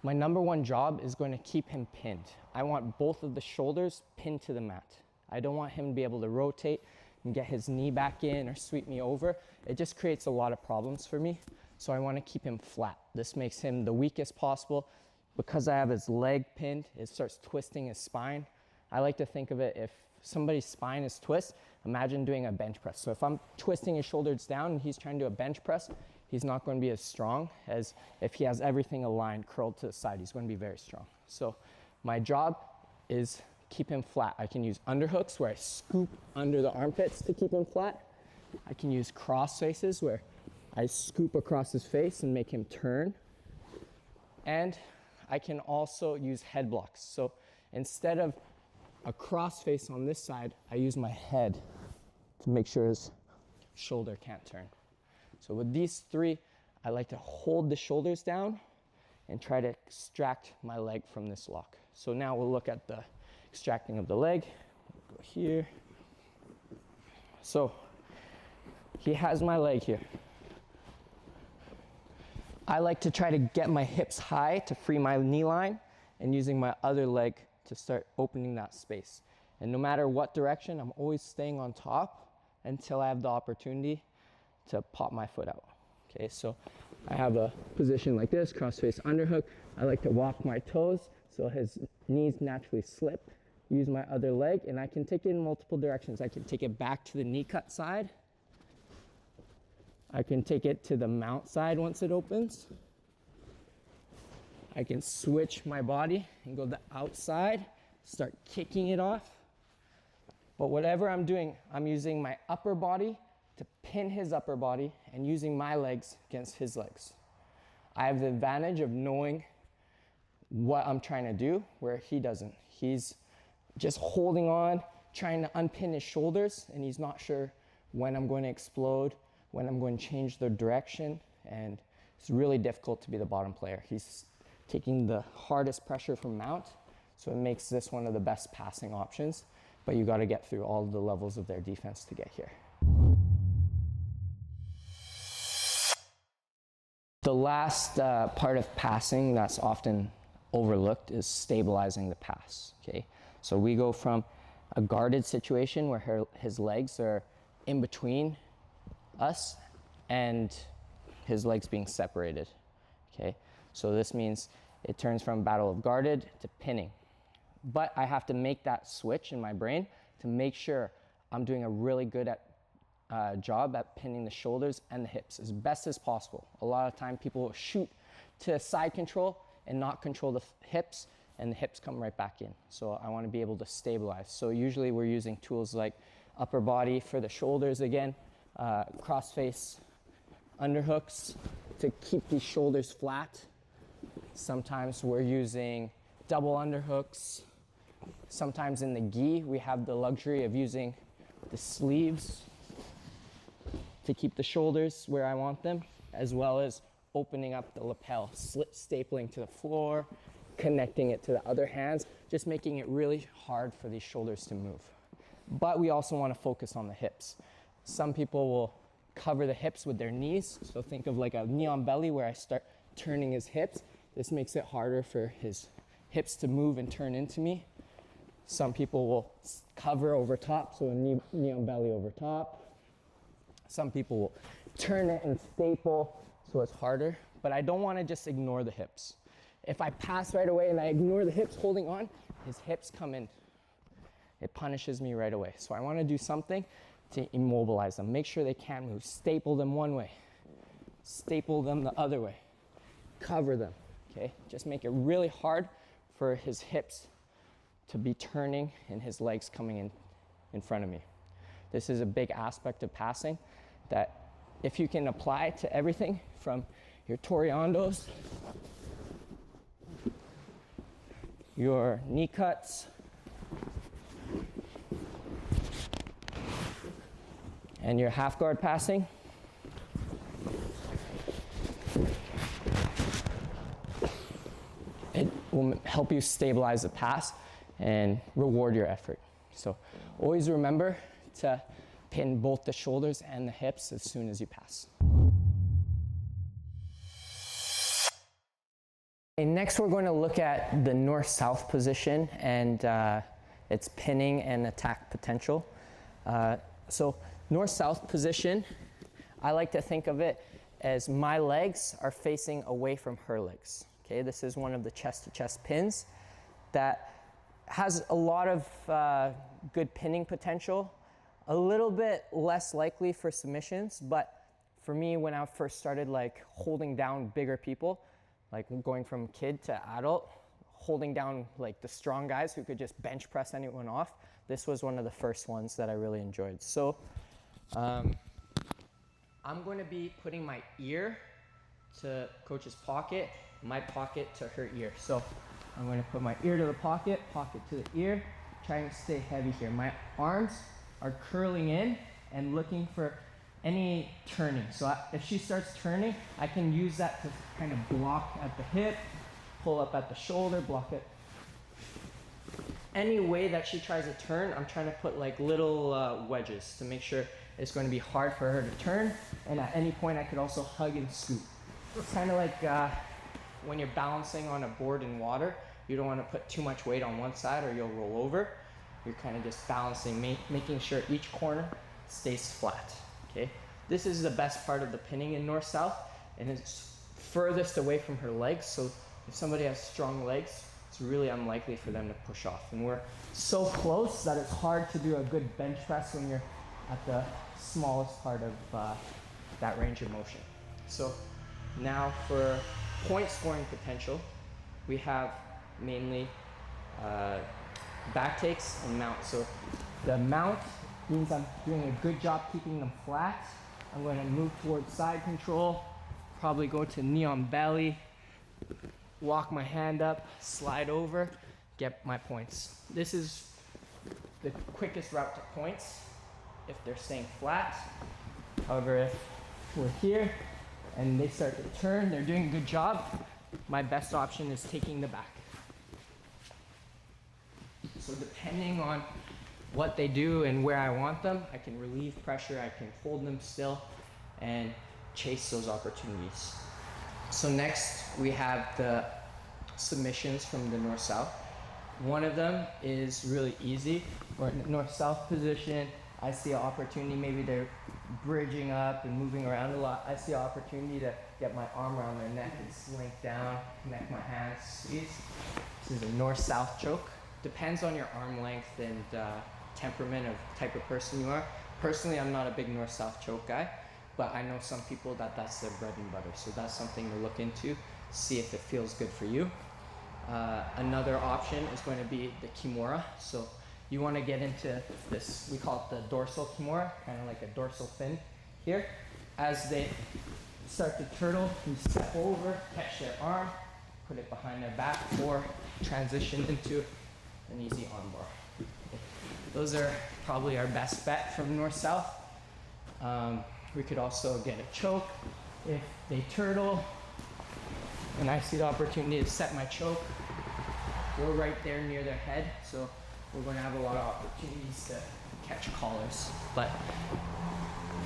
My number one job is going to keep him pinned. I want both of the shoulders pinned to the mat. I don't want him to be able to rotate and get his knee back in or sweep me over. It just creates a lot of problems for me, so I want to keep him flat. This makes him the weakest possible. Because I have his leg pinned, it starts twisting his spine. I like to think of it, if somebody's spine is twist, imagine doing a bench press. So if I'm twisting his shoulders down and he's trying to do a bench press, he's not going to be as strong as if he has everything aligned, curled to the side. He's going to be very strong. So my job is keep him flat. I can use underhooks where I scoop under the armpits to keep him flat. I can use cross faces where I scoop across his face and make him turn. And I can also use head blocks. So instead of a cross face on this side, I use my head to make sure his shoulder can't turn. So with these three, I like to hold the shoulders down and try to extract my leg from this lock. So now we'll look at the extracting of the leg. Go here. So he has my leg here. I like to try to get my hips high to free my knee line and using my other leg to start opening that space. And no matter what direction, I'm always staying on top until I have the opportunity to pop my foot out. Okay, so I have a position like this, cross face underhook. I like to walk my toes so his knees naturally slip. Use my other leg, and I can take it in multiple directions. I can take it back to the knee cut side. I can take it to the mount side once it opens. I can switch my body and go the outside, start kicking it off. But whatever I'm doing, I'm using my upper body to pin his upper body and using my legs against his legs. I have the advantage of knowing what I'm trying to do where he doesn't. He's just holding on, trying to unpin his shoulders, and he's not sure when I'm going to explode, when I'm going to change the direction, and it's really difficult to be the bottom player. He's taking the hardest pressure from mount, so it makes this one of the best passing options, but you got to get through all the levels of their defense to get here. The last part of passing that's often overlooked is stabilizing the pass, okay? So we go from a guarded situation where his legs are in between us and his legs being separated, okay? So this means it turns from battle of guarded to pinning. But I have to make that switch in my brain to make sure I'm doing a really good job at pinning the shoulders and the hips as best as possible. A lot of time people will shoot to side control and not control the hips, and the hips come right back in. So I want to be able to stabilize. So usually we're using tools like upper body for the shoulders again, cross face underhooks to keep these shoulders flat. Sometimes we're using double underhooks. Sometimes in the gi, we have the luxury of using the sleeves to keep the shoulders where I want them, as well as opening up the lapel, stapling to the floor, connecting it to the other hands, just making it really hard for these shoulders to move. But we also want to focus on the hips. Some people will cover the hips with their knees, so think of like a knee on belly where I start turning his hips. This makes it harder for his hips to move and turn into me. Some people will cover over top, so a knee on belly over top. Some people will turn it and staple, so it's harder, but I don't want to just ignore the hips. If I pass right away and I ignore the hips holding on, his hips come in. It punishes me right away. So I want to do something to immobilize them. Make sure they can't move. Staple them one way. Staple them the other way. Cover them, okay? Just make it really hard for his hips to be turning and his legs coming in front of me. This is a big aspect of passing that if you can apply to everything from your toreandos, your knee cuts, and your half guard passing, it will help you stabilize the pass and reward your effort. So always remember to pin both the shoulders and the hips as soon as you pass. Okay, next we're going to look at the north-south position and its pinning and attack potential. So north-south position, I like to think of it as my legs are facing away from her legs. Okay, this is one of the chest-to-chest pins that has a lot of good pinning potential, a little bit less likely for submissions, but For me, when I first started like holding down bigger people, like going from kid to adult, holding down like the strong guys who could just bench press anyone off, this was one of the first ones that I really enjoyed. So I'm going to be putting my ear to coach's pocket, my pocket to her ear. So I'm going to put my ear to the pocket, pocket to the ear, trying to stay heavy here. My arms are curling in and looking for any turning. So if she starts turning, I can use that to kind of block at the hip, pull up at the shoulder, block it. Any way that she tries to turn, I'm trying to put like little wedges to make sure it's going to be hard for her to turn. And at any point, I could also hug and scoop. It's kind of like when you're balancing on a board in water, you don't want to put too much weight on one side or you'll roll over. You're kind of just balancing, making sure each corner stays flat. Okay, this is the best part of the pinning in north-south, and it's furthest away from her legs. So if somebody has strong legs, it's really unlikely for them to push off. And we're so close that it's hard to do a good bench press when you're at the smallest part of that range of motion. So now for point scoring potential, we have mainly back takes and mounts. So the mount means I'm doing a good job keeping them flat. I'm going to move towards side control, probably go to knee on belly, walk my hand up, slide over, get my points. This is the quickest route to points if they're staying flat. However, if we're here and they start to turn, they're doing a good job, my best option is taking the back. So depending on what they do and where I want them, I can relieve pressure, I can hold them still and chase those opportunities. So next we have the submissions from the north-south. One of them is really easy. We're in the north-south position. I see an opportunity, maybe they're bridging up and moving around a lot. I see an opportunity to get my arm around their neck and slink down, connect my hands, squeeze. This is a north-south choke. Depends on your arm length and temperament of type of person you are. Personally, I'm not a big north-south choke guy, but I know some people that's their bread and butter. So that's something to look into, see if it feels good for you. Another option is going to be the kimura. So you want to get into this, we call it the dorsal kimura, kind of like a dorsal fin here. As they start to turtle, you step over, catch their arm, put it behind their back, or transition into an easy armbar. Those are probably our best bet from north-south. We could also get a choke if they turtle, and I see the opportunity to set my choke. We're right there near their head, so we're going to have a lot of opportunities to catch collars. But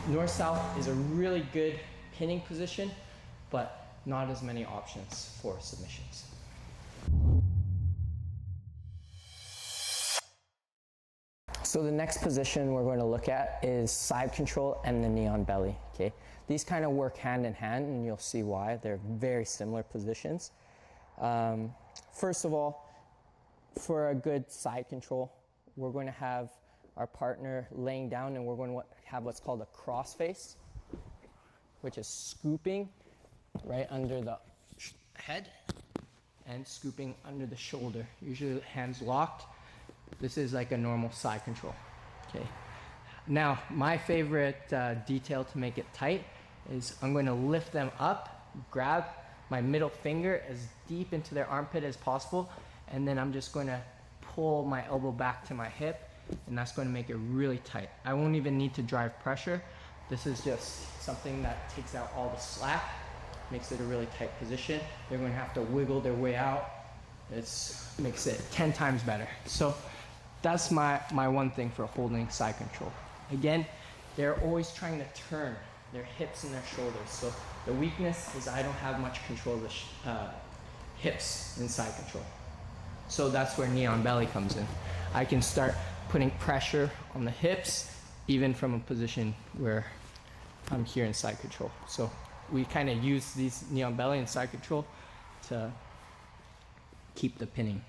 north-south is a really good pinning position, but not as many options for submissions. So the next position we're going to look at is side control and the knee on belly. Okay, these kind of work hand in hand, and you'll see why. They're very similar positions. First of all, for a good side control, we're going to have our partner laying down, and we're going to have what's called a cross face, which is scooping right under the head and scooping under the shoulder. Usually hands locked. This is like a normal side control. Okay. Now, my favorite detail to make it tight is I'm going to lift them up, grab my middle finger as deep into their armpit as possible, and then I'm just going to pull my elbow back to my hip, and that's going to make it really tight. I won't even need to drive pressure. This is just something that takes out all the slack, makes it a really tight position. They're going to have to wiggle their way out. It makes it 10 times better. So that's my one thing for holding side control. Again, they're always trying to turn their hips and their shoulders. So the weakness is I don't have much control of the hips in side control. So that's where knee on belly comes in. I can start putting pressure on the hips, even from a position where I'm here in side control. So we kind of use these knee on belly and side control to keep the pinning.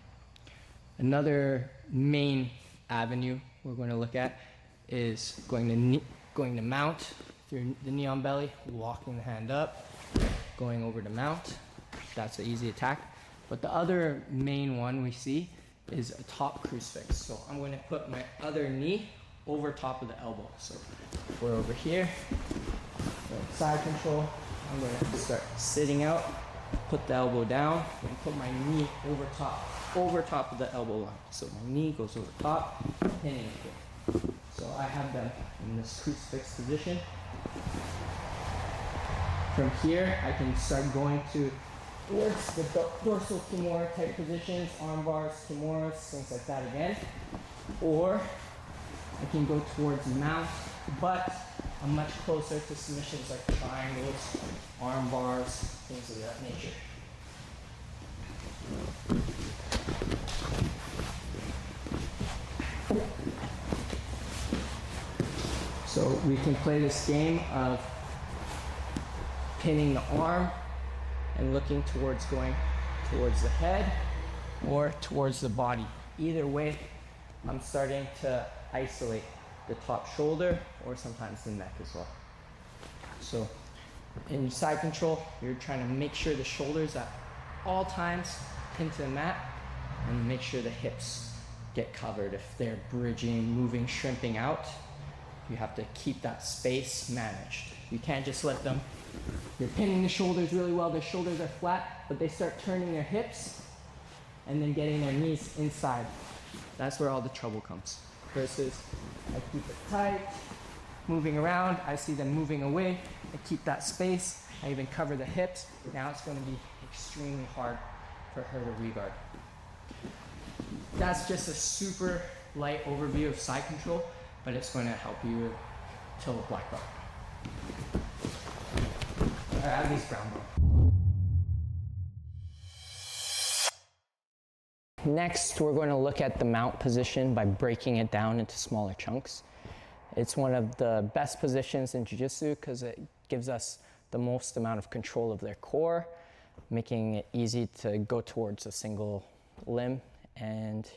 Another main avenue we're going to look at is going to mount through the knee on belly, walking the hand up, going over to mount. That's an easy attack. But the other main one we see is a top crucifix. So I'm going to put my other knee over top of the elbow. So if we're over here, side control, I'm going to start sitting out, put the elbow down, and put my knee over top of the elbow line. So my knee goes over top, pinning it. So I have them in this crucifix position. From here, I can start going towards the dorsal kimura type positions, arm bars, kimuras, things like that again. Or I can go towards mount, but I'm much closer to submissions like triangles, arm bars, things of that nature. So we can play this game of pinning the arm and looking towards going towards the head or towards the body. Either way, I'm starting to isolate the top shoulder or sometimes the neck as well. So in side control, you're trying to make sure the shoulders at all times pin to the mat and make sure the hips get covered. If they're bridging, moving, shrimping out, you have to keep that space managed. You can't just let them, you're pinning the shoulders really well, their shoulders are flat, but they start turning their hips and then getting their knees inside. That's where all the trouble comes. Versus I keep it tight, moving around, I see them moving away, I keep that space, I even cover the hips. Now it's going to be extremely hard for her to reguard. That's just a super light overview of side control, but it's going to help you till black belt. Or at least brown belt. Next, we're going to look at the mount position by breaking it down into smaller chunks. It's one of the best positions in jiu-jitsu because it gives us the most amount of control of their core, making it easy to go towards a single limb, and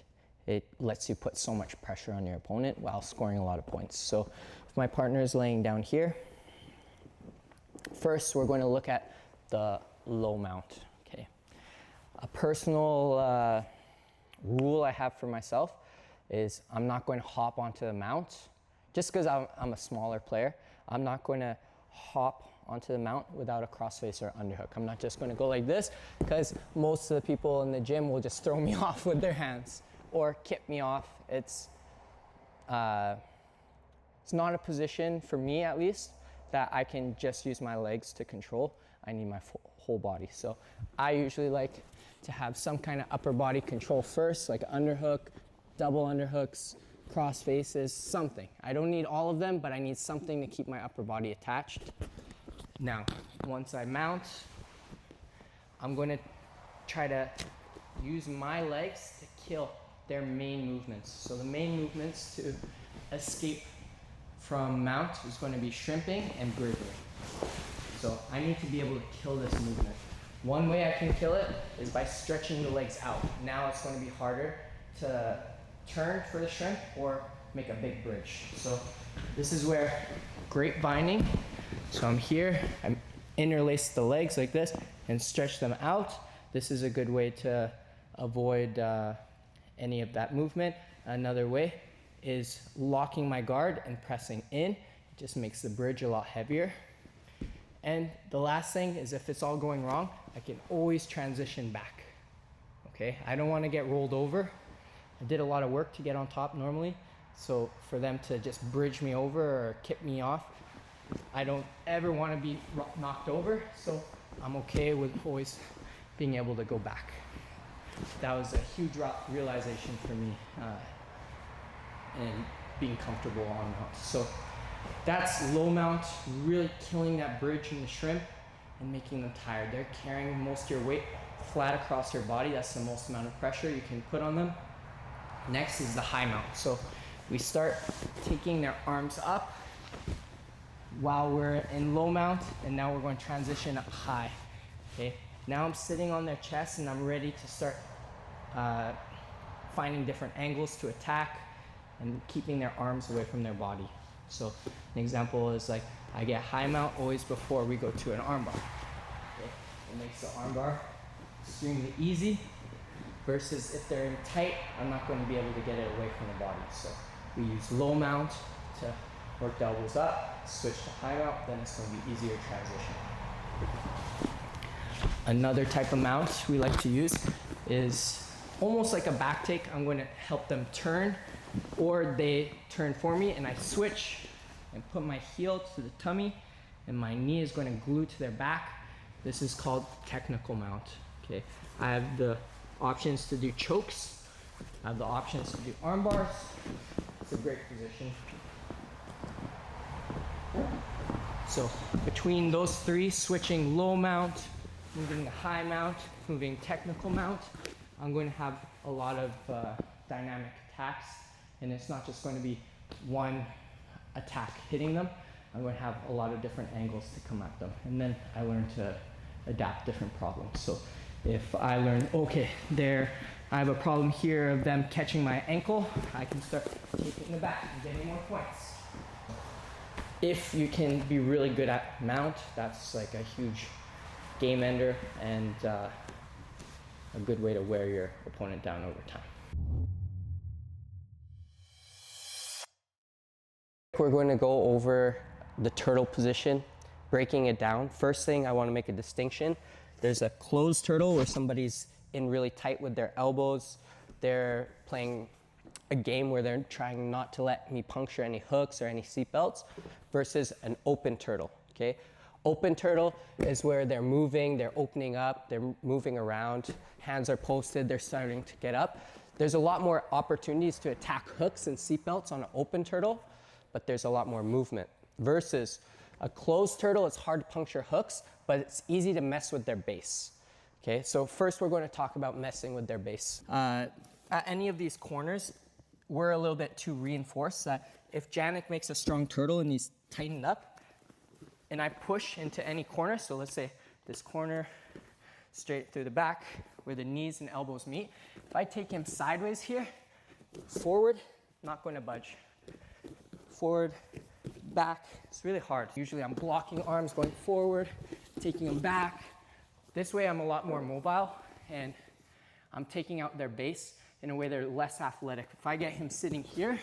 it lets you put so much pressure on your opponent while scoring a lot of points. So if my partner is laying down here, first we're going to look at the low mount. Okay, a personal rule I have for myself is I'm not going to hop onto the mount. Just because I'm a smaller player, I'm not going to hop onto the mount without a crossface or underhook. I'm not just going to go like this because most of the people in the gym will just throw me off with their hands or kick me off. It's not a position, for me at least, that I can just use my legs to control. I need my whole body. So I usually like to have some kind of upper body control first, like underhook, double underhooks, cross faces, something. I don't need all of them, but I need something to keep my upper body attached. Now, once I mount, I'm going to try to use my legs to kill their main movements. So the main movements to escape from mount is going to be shrimping and bridging. So I need to be able to kill this movement. One way I can kill it is by stretching the legs out. Now it's going to be harder to turn for the shrimp or make a big bridge. So this is where gripfighting. So I'm here, I interlace the legs like this and stretch them out. This is a good way to avoid any of that movement. Another way is locking my guard and pressing in. It just makes the bridge a lot heavier. And the last thing is, if it's all going wrong, I can always transition back. Okay, I don't want to get rolled over. I did a lot of work to get on top normally, so for them to just bridge me over or kick me off, I don't ever want to be knocked over, so I'm okay with always being able to go back. That was a huge realization for me and being comfortable on mount. So that's low mount, really killing that bridge in the shrimp and making them tired. They're carrying most of your weight flat across your body. That's the most amount of pressure you can put on them. Next is the high mount. So we start taking their arms up while we're in low mount, and now we're going to transition up high. Okay, now I'm sitting on their chest and I'm ready to start finding different angles to attack and keeping their arms away from their body. So an example is like, I get high mount always before we go to an armbar. Okay? It makes the armbar extremely easy, versus if they're in tight, I'm not going to be able to get it away from the body. So we use low mount to work the elbows up, switch to high mount, then it's going to be easier transition. Another type of mount we like to use is almost like a back take. I'm going to help them turn, or they turn for me, and I switch and put my heel to the tummy, and my knee is going to glue to their back. This is called technical mount. Okay, I have the options to do chokes. I have the options to do arm bars. It's a great position. So between those three, switching low mount, moving the high mount, moving technical mount, I'm going to have a lot of dynamic attacks, and it's not just going to be one attack hitting them. I'm going to have a lot of different angles to come at them, and then I learn to adapt different problems. So if I learn, okay, I have a problem here of them catching my ankle, I can start taking the back and getting more points. If you can be really good at mount, that's like a huge game ender and a good way to wear your opponent down over time. We're going to go over the turtle position, breaking it down. First thing, I want to make a distinction. There's a closed turtle where somebody's in really tight with their elbows. They're playing a game where they're trying not to let me puncture any hooks or any seatbelts, versus an open turtle, okay? Open turtle is where they're moving, they're opening up, they're moving around, hands are posted, they're starting to get up. There's a lot more opportunities to attack hooks and seatbelts on an open turtle, but there's a lot more movement. Versus a closed turtle, it's hard to puncture hooks, but it's easy to mess with their base. Okay, so first we're going to talk about messing with their base. At any of these corners, we're a little bit too reinforced that if Janik makes a strong turtle and he's tightened up, and I push into any corner, so let's say this corner, straight through the back, where the knees and elbows meet, if I take him sideways here, forward, not going to budge. Forward, back, it's really hard. Usually I'm blocking arms going forward, taking them back. This way I'm a lot more mobile, and I'm taking out their base in a way they're less athletic. If I get him sitting here,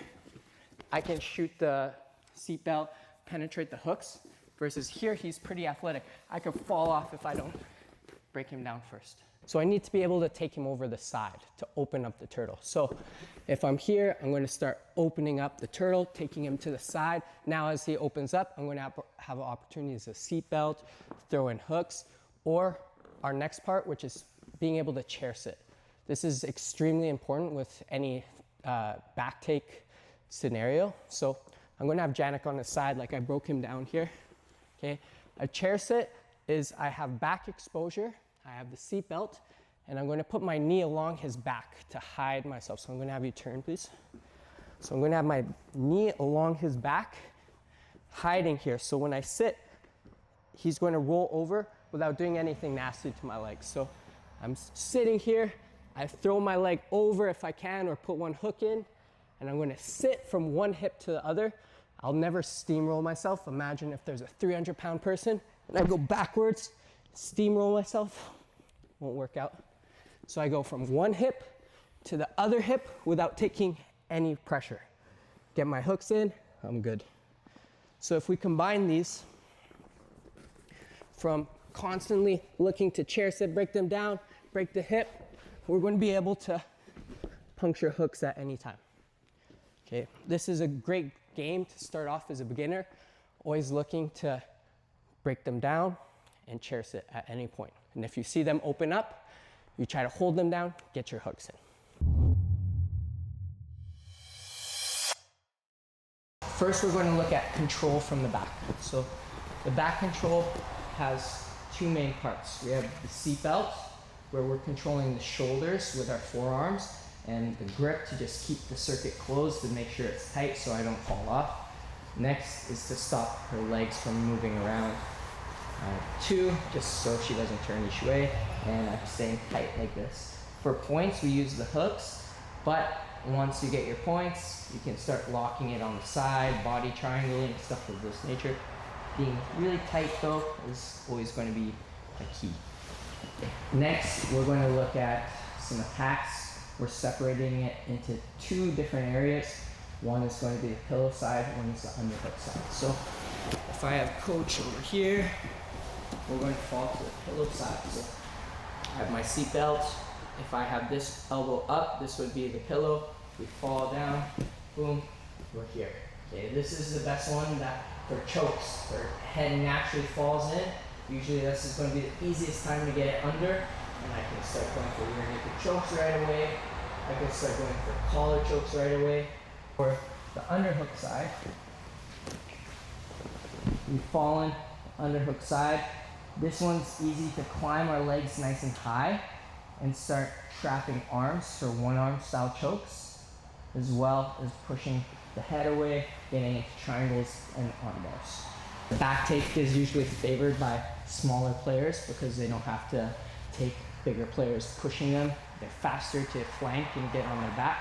I can shoot the seatbelt, penetrate the hooks, versus here he's pretty athletic. I could fall off if I don't break him down first. So I need to be able to take him over the side to open up the turtle. So if I'm here, I'm going to start opening up the turtle, taking him to the side. Now as he opens up, I'm going to have opportunities of seatbelt, throw in hooks, or our next part, which is being able to chair sit. This is extremely important with any back take scenario. So I'm going to have Janik on the side like I broke him down here. Okay, a chair sit is I have back exposure, I have the seat belt, and I'm going to put my knee along his back to hide myself. So I'm going to have you turn, please. So I'm going to have my knee along his back, hiding here. So when I sit, he's going to roll over without doing anything nasty to my legs. So I'm sitting here, I throw my leg over if I can, or put one hook in, and I'm going to sit from one hip to the other. I'll never steamroll myself. Imagine if there's a 300-pound person and I go backwards, steamroll myself, won't work out. So I go from one hip to the other hip without taking any pressure. Get my hooks in, I'm good. So if we combine these from constantly looking to chair sit, break them down, break the hip, we're going to be able to puncture hooks at any time. Okay, this is a great game to start off as a beginner, always looking to break them down and chair sit at any point. And if you see them open up, you try to hold them down, get your hooks in. First, we're going to look at control from the back. So the back control has two main parts. We have the seat belt, where we're controlling the shoulders with our forearms, and the grip to just keep the circuit closed and make sure it's tight so I don't fall off. Next is to stop her legs from moving around. Two, just so she doesn't turn each way, and I'm staying tight like this. For points, we use the hooks, but once you get your points, you can start locking it on the side, body triangling, stuff of this nature. Being really tight though is always going to be a key. Okay. Next, we're going to look at some attacks. We're separating it into two different areas. One is going to be the pillow side, one is the underhook side. So if I have coach over here, we're going to fall to the pillow side. So I have my seat belt. If I have this elbow up, this would be the pillow. We fall down, boom, we're here. Okay, this is the best one that for chokes, where head naturally falls in. Usually this is going to be the easiest time to get it under, and I can start going for rear naked chokes right away. I can start going for collar chokes right away. For the underhook side, we fall in, underhook side. This one's easy to climb our legs nice and high and start trapping arms for one arm style chokes, as well as pushing the head away, getting into triangles and arm bars. The back take is usually favored by smaller players because they don't have to take bigger players pushing them. They're faster to flank and get on their back.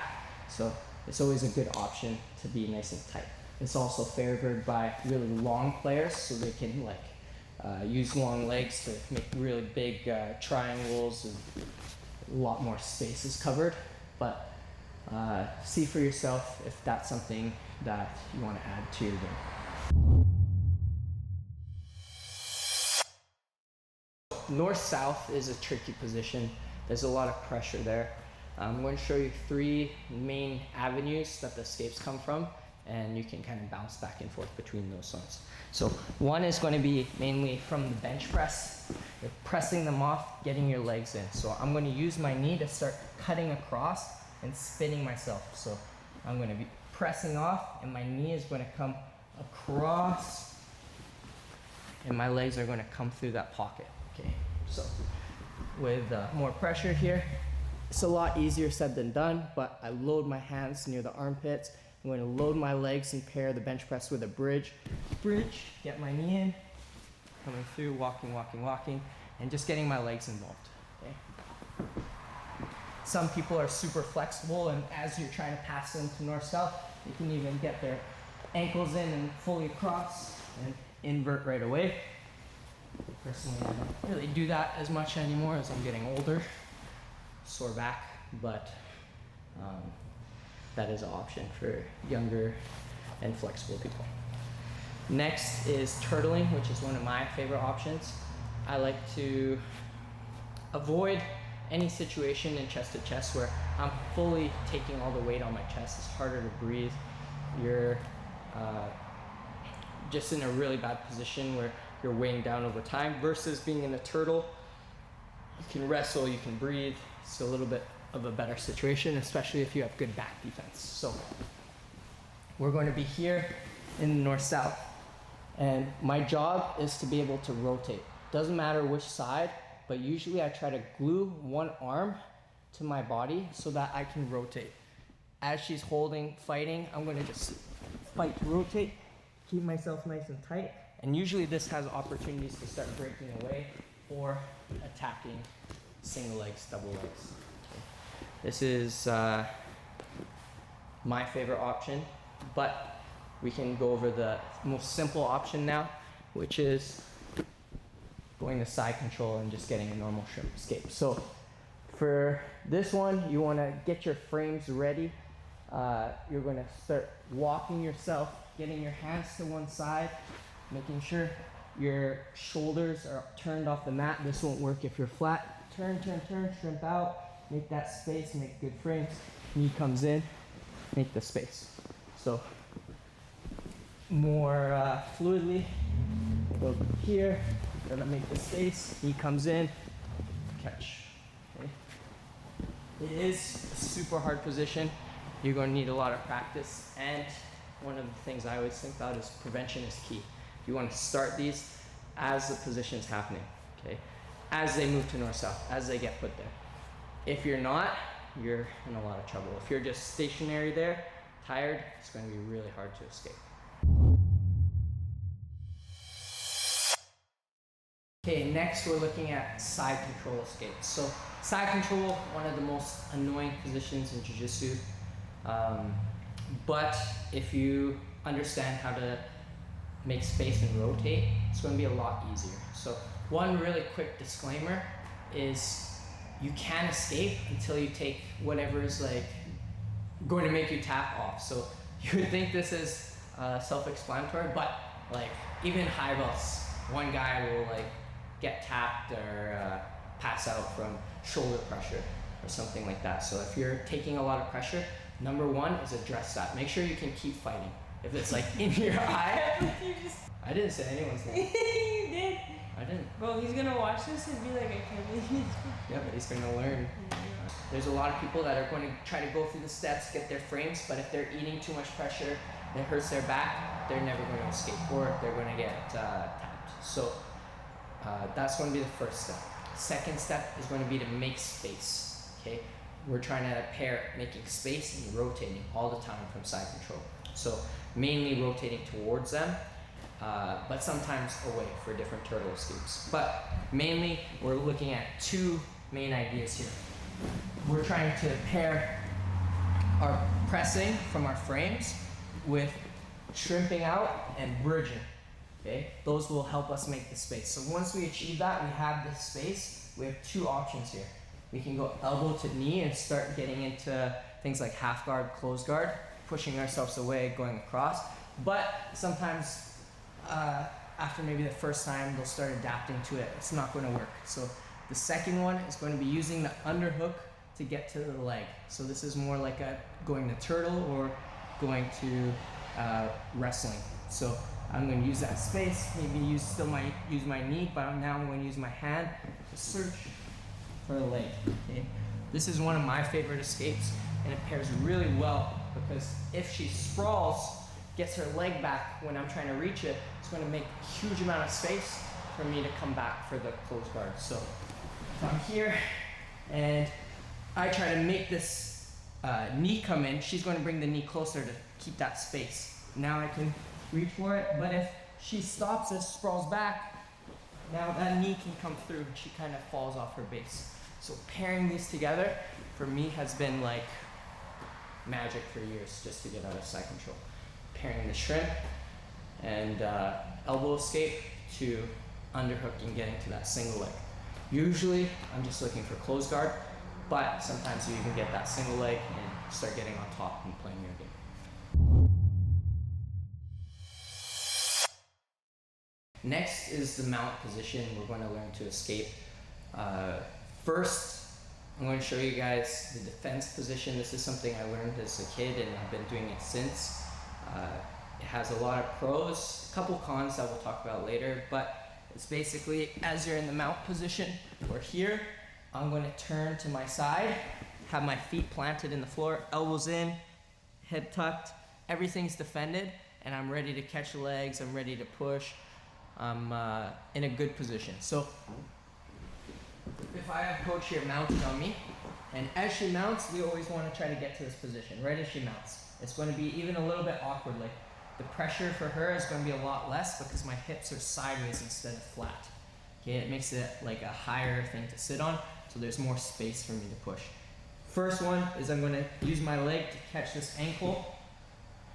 So it's always a good option to be nice and tight. It's also favored by really long players, so they can use long legs to make really big triangles, and a lot more space is covered. But see for yourself if that's something that you want to add to your game. North-south is a tricky position. There's a lot of pressure there. I'm going to show you three main avenues that the escapes come from, and you can kind of bounce back and forth between those ones. So one is going to be mainly from the bench press. You're pressing them off, getting your legs in. So I'm going to use my knee to start cutting across and spinning myself. So I'm going to be pressing off, and my knee is going to come across, and my legs are going to come through that pocket. Okay, so with more pressure here, it's a lot easier said than done, but I load my hands near the armpits. I'm going to load my legs and pair the bench press with a bridge. Bridge, get my knee in, coming through, walking, and just getting my legs involved. Okay. Some people are super flexible, and as you're trying to pass them to north-south, you can even get their ankles in and fully across and invert right away. Personally, I don't really do that as much anymore as I'm getting older. Sore back, but that is an option for younger and flexible people. Next is turtling, which is one of my favorite options. I like to avoid any situation in chest to chest where I'm fully taking all the weight on my chest. It's harder to breathe. You're just in a really bad position where you're weighing down over time, versus being in a turtle. You can wrestle, you can breathe. It's a little bit of a better situation, especially if you have good back defense. So we're going to be here in the north-south, and my job is to be able to rotate. Doesn't matter which side, but usually I try to glue one arm to my body so that I can rotate. As she's holding, fighting, I'm going to just fight to rotate, keep myself nice and tight, and usually this has opportunities to start breaking away or attacking single legs, double legs. Okay. This is my favorite option, but we can go over the most simple option now, which is going to side control and just getting a normal shrimp escape. So for this one, you want to get your frames ready. You're going to start walking yourself, getting your hands to one side, making sure your shoulders are turned off the mat. This won't work if you're flat. Turn, shrimp out, make that space, make good frames. Knee comes in, make the space. So more fluidly, go here, gonna make the space, knee comes in, catch. Okay. It is a super hard position. You're gonna need a lot of practice, and one of the things I always think about is prevention is key. You want to start these as the position's happening, okay? As they move to north-south, as they get put there. If you're not, you're in a lot of trouble. If you're just stationary there, tired, it's going to be really hard to escape. Okay, next we're looking at side control escapes. So side control, one of the most annoying positions in jiu-jitsu. But if you understand how to make space and rotate, it's going to be a lot easier. So one really quick disclaimer is you can't escape until you take whatever is like going to make you tap off. So you would think this is self-explanatory, but like even high belts, one guy will like get tapped or pass out from shoulder pressure or something like that. So if you're taking a lot of pressure, number one is address that. Make sure you can keep fighting. If it's like in your eye, I didn't say anyone's name. You did. I didn't. Bro, he's gonna watch this and be like, I can't believe it. Yeah, but he's gonna learn. There's a lot of people that are going to try to go through the steps, get their frames, but if they're eating too much pressure, it hurts their back, they're never going to escape, or they're going to get tapped. So that's going to be the first step. Second step is going to be to make space. Okay, we're trying to pair making space and rotating all the time from side control. So mainly rotating towards them, but sometimes away for different turtle escapes. But mainly we're looking at two main ideas here. We're trying to pair our pressing from our frames with shrimping out and bridging. Okay, those will help us make the space. So once we achieve that, we have this space. We have two options here. We can go elbow to knee and start getting into things like half guard, close guard, pushing ourselves away, going across. But sometimes after maybe the first time, they'll start adapting to it. It's not going to work. So the second one is going to be using the underhook to get to the leg. So this is more like going to turtle or going to wrestling. So I'm going to use that space, maybe use my knee, but now I'm going to use my hand to search for a leg. Okay? This is one of my favorite escapes, and it pairs really well because if she sprawls, gets her leg back when I'm trying to reach it, it's going to make a huge amount of space for me to come back for the close guard. So if I'm here and I try to make this knee come in, she's going to bring the knee closer to keep that space. Now I can reach for it, but if she stops and sprawls back, now that knee can come through and she kind of falls off her base. So pairing these together for me has been like magic for years just to get out of side control. Pairing the shrimp and elbow escape to underhook and getting to that single leg. Usually I'm just looking for close guard, but sometimes you even get that single leg and start getting on top and playing your game. Next is the mount position we're going to learn to escape. First, I'm going to show you guys the defense position. This is something I learned as a kid and I've been doing it since. It has a lot of pros, a couple cons that we'll talk about later, but it's basically as you're in the mount position, or here, I'm going to turn to my side, have my feet planted in the floor, elbows in, head tucked, everything's defended, and I'm ready to catch the legs, I'm ready to push. I'm in a good position. So if I have coach here mounted on me, and as she mounts, we always want to try to get to this position, right as she mounts. It's going to be even a little bit awkward. Like the pressure for her is going to be a lot less because my hips are sideways instead of flat. Okay, it makes it like a higher thing to sit on, so there's more space for me to push. First one is I'm going to use my leg to catch this ankle.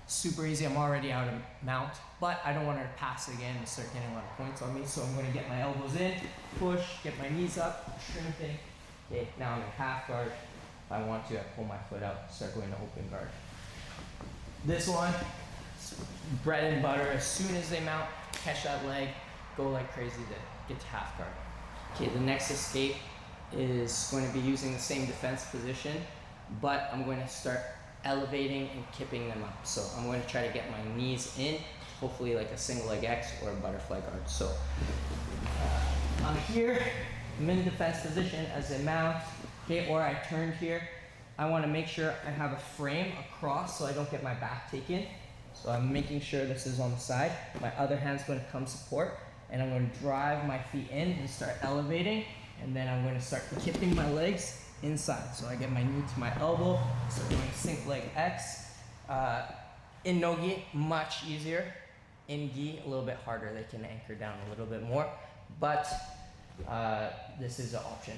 Super easy, I'm already out of mount, but I don't want her to pass again and start getting a lot of points on me, so I'm going to get my elbows in, push, get my knees up, shrimping. Okay, now I'm in half guard. If I want to, I pull my foot out, start going to open guard. This one, bread and butter. As soon as they mount, catch that leg, go like crazy to get to half guard. Okay, the next escape is going to be using the same defense position, but I'm going to start elevating and kipping them up. So I'm going to try to get my knees in, hopefully like a single leg X or a butterfly guard. So I'm here, I'm in defense position as they mount, okay, or I turned here. I want to make sure I have a frame across so I don't get my back taken. So I'm making sure this is on the side. My other hand's going to come support, and I'm going to drive my feet in and start elevating, and then I'm going to start kipping my legs inside. So I get my knee to my elbow, start doing sink leg X. In no gi, much easier. In gi, a little bit harder. They can anchor down a little bit more, but this is an option.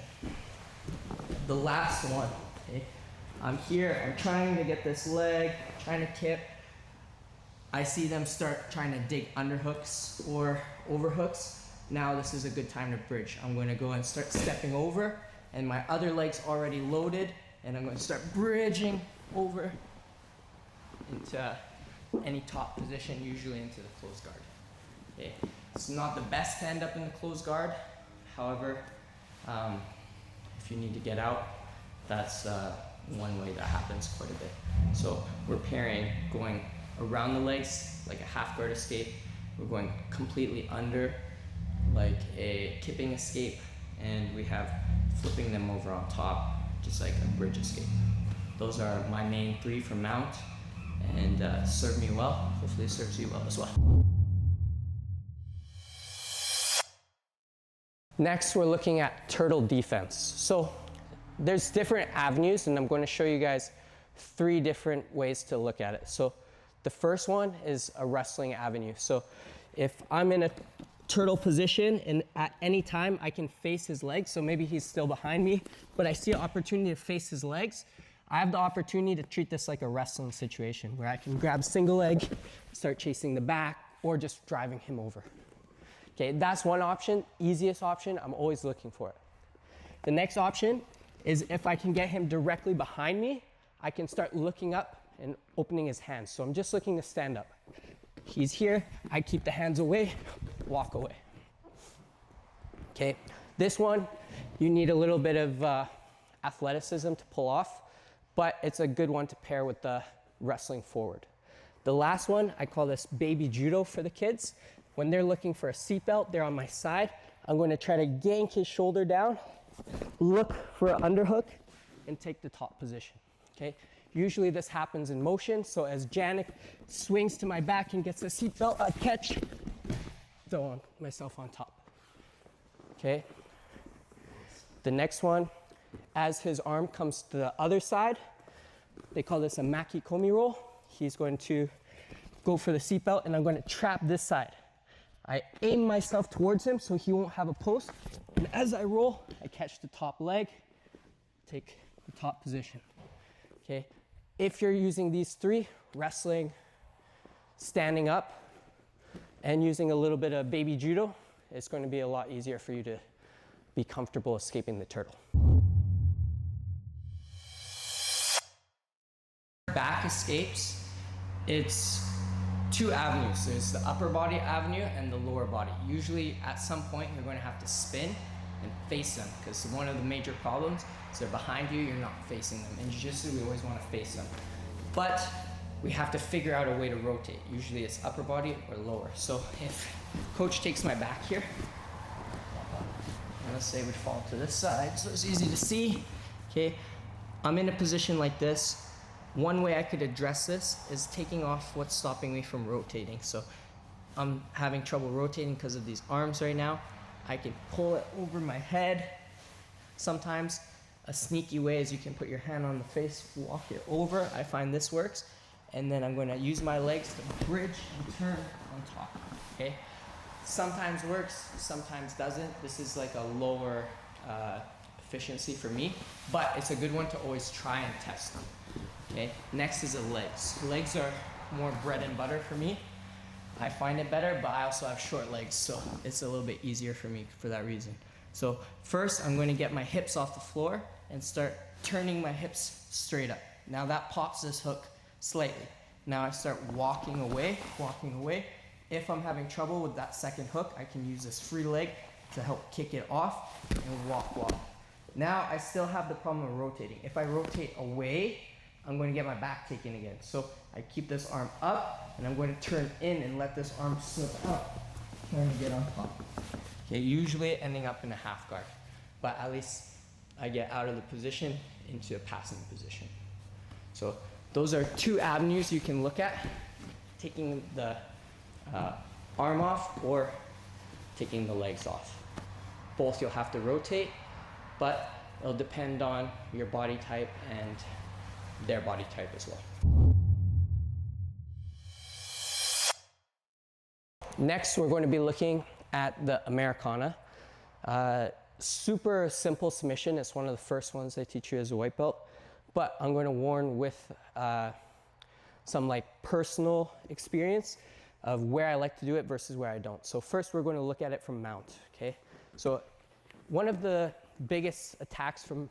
The last one, okay? I'm here, I'm trying to get this leg, trying to kip. I see them start trying to dig underhooks or overhooks. Now this is a good time to bridge. I'm going to go and start stepping over, and my other leg's already loaded, and I'm going to start bridging over into any top position, usually into the closed guard. Okay. It's not the best to end up in the closed guard. However, if you need to get out, that's one way that happens quite a bit. So we're pairing going around the legs like a half guard escape. We're going completely under like a kipping escape, and we have flipping them over on top, just like a bridge escape. Those are my main 3 for mount, and serve me well. Hopefully it serves you well as well. Next, we're looking at turtle defense. So there's different avenues, and I'm going to show you guys 3 different ways to look at it. So the first one is a wrestling avenue. So if I'm in a turtle position and at any time I can face his legs, so maybe he's still behind me, but I see an opportunity to face his legs, I have the opportunity to treat this like a wrestling situation where I can grab single leg, start chasing the back, or just driving him over. Okay, that's one option, easiest option. I'm always looking for it. The next option is if I can get him directly behind me, I can start looking up and opening his hands. So I'm just looking to stand up. He's here, I keep the hands away, walk away. Okay, this one, you need a little bit of athleticism to pull off, but it's a good one to pair with the wrestling forward. The last one, I call this baby judo for the kids. When they're looking for a seatbelt, they're on my side. I'm going to try to yank his shoulder down, look for an underhook, and take the top position, okay? Usually this happens in motion, so as Janik swings to my back and gets a seatbelt, I catch, throw myself on top, okay? The next one, as his arm comes to the other side, they call this a maki komi roll. He's going to go for the seatbelt, and I'm going to trap this side. I aim myself towards him so he won't have a post, and as I roll, I catch the top leg, take the top position, okay? If you're using these 3, wrestling, standing up, and using a little bit of baby judo, it's going to be a lot easier for you to be comfortable escaping the turtle. Back escapes, it's 2 avenues. There's the upper body avenue and the lower body. Usually at some point you're going to have to spin and face them, because one of the major problems is they're behind you, you're not facing them. In jiu-jitsu, we always want to face them. But we have to figure out a way to rotate. Usually it's upper body or lower. So if coach takes my back here, and let's say we fall to this side, so it's easy to see, okay? I'm in a position like this. One way I could address this is taking off what's stopping me from rotating. So I'm having trouble rotating because of these arms right now. I can pull it over my head. Sometimes a sneaky way is you can put your hand on the face, walk it over. I find this works. And then I'm going to use my legs to bridge and turn on top, okay? Sometimes works, sometimes doesn't. This is like a lower efficiency for me, but it's a good one to always try and test. Okay, next is the legs. Legs are more bread and butter for me. I find it better, but I also have short legs, so it's a little bit easier for me for that reason. So first, I'm going to get my hips off the floor and start turning my hips straight up. Now that pops this hook slightly. Now I start walking away. If I'm having trouble with that second hook, I can use this free leg to help kick it off and walk. Now I still have the problem of rotating. If I rotate away, I'm going to get my back taken again. So I keep this arm up, and I'm going to turn in and let this arm slip up, trying to get on top. Okay, usually ending up in a half guard, but at least I get out of the position into a passing position. So those are 2 avenues you can look at, taking the arm off or taking the legs off. Both you'll have to rotate, but it'll depend on your body type and their body type as well. Next, we're going to be looking at the Americana. Super simple submission. It's one of the first ones they teach you as a white belt, but I'm going to warn with some like personal experience of where I like to do it versus where I don't. So first we're going to look at it from mount, okay? So one of the biggest attacks from,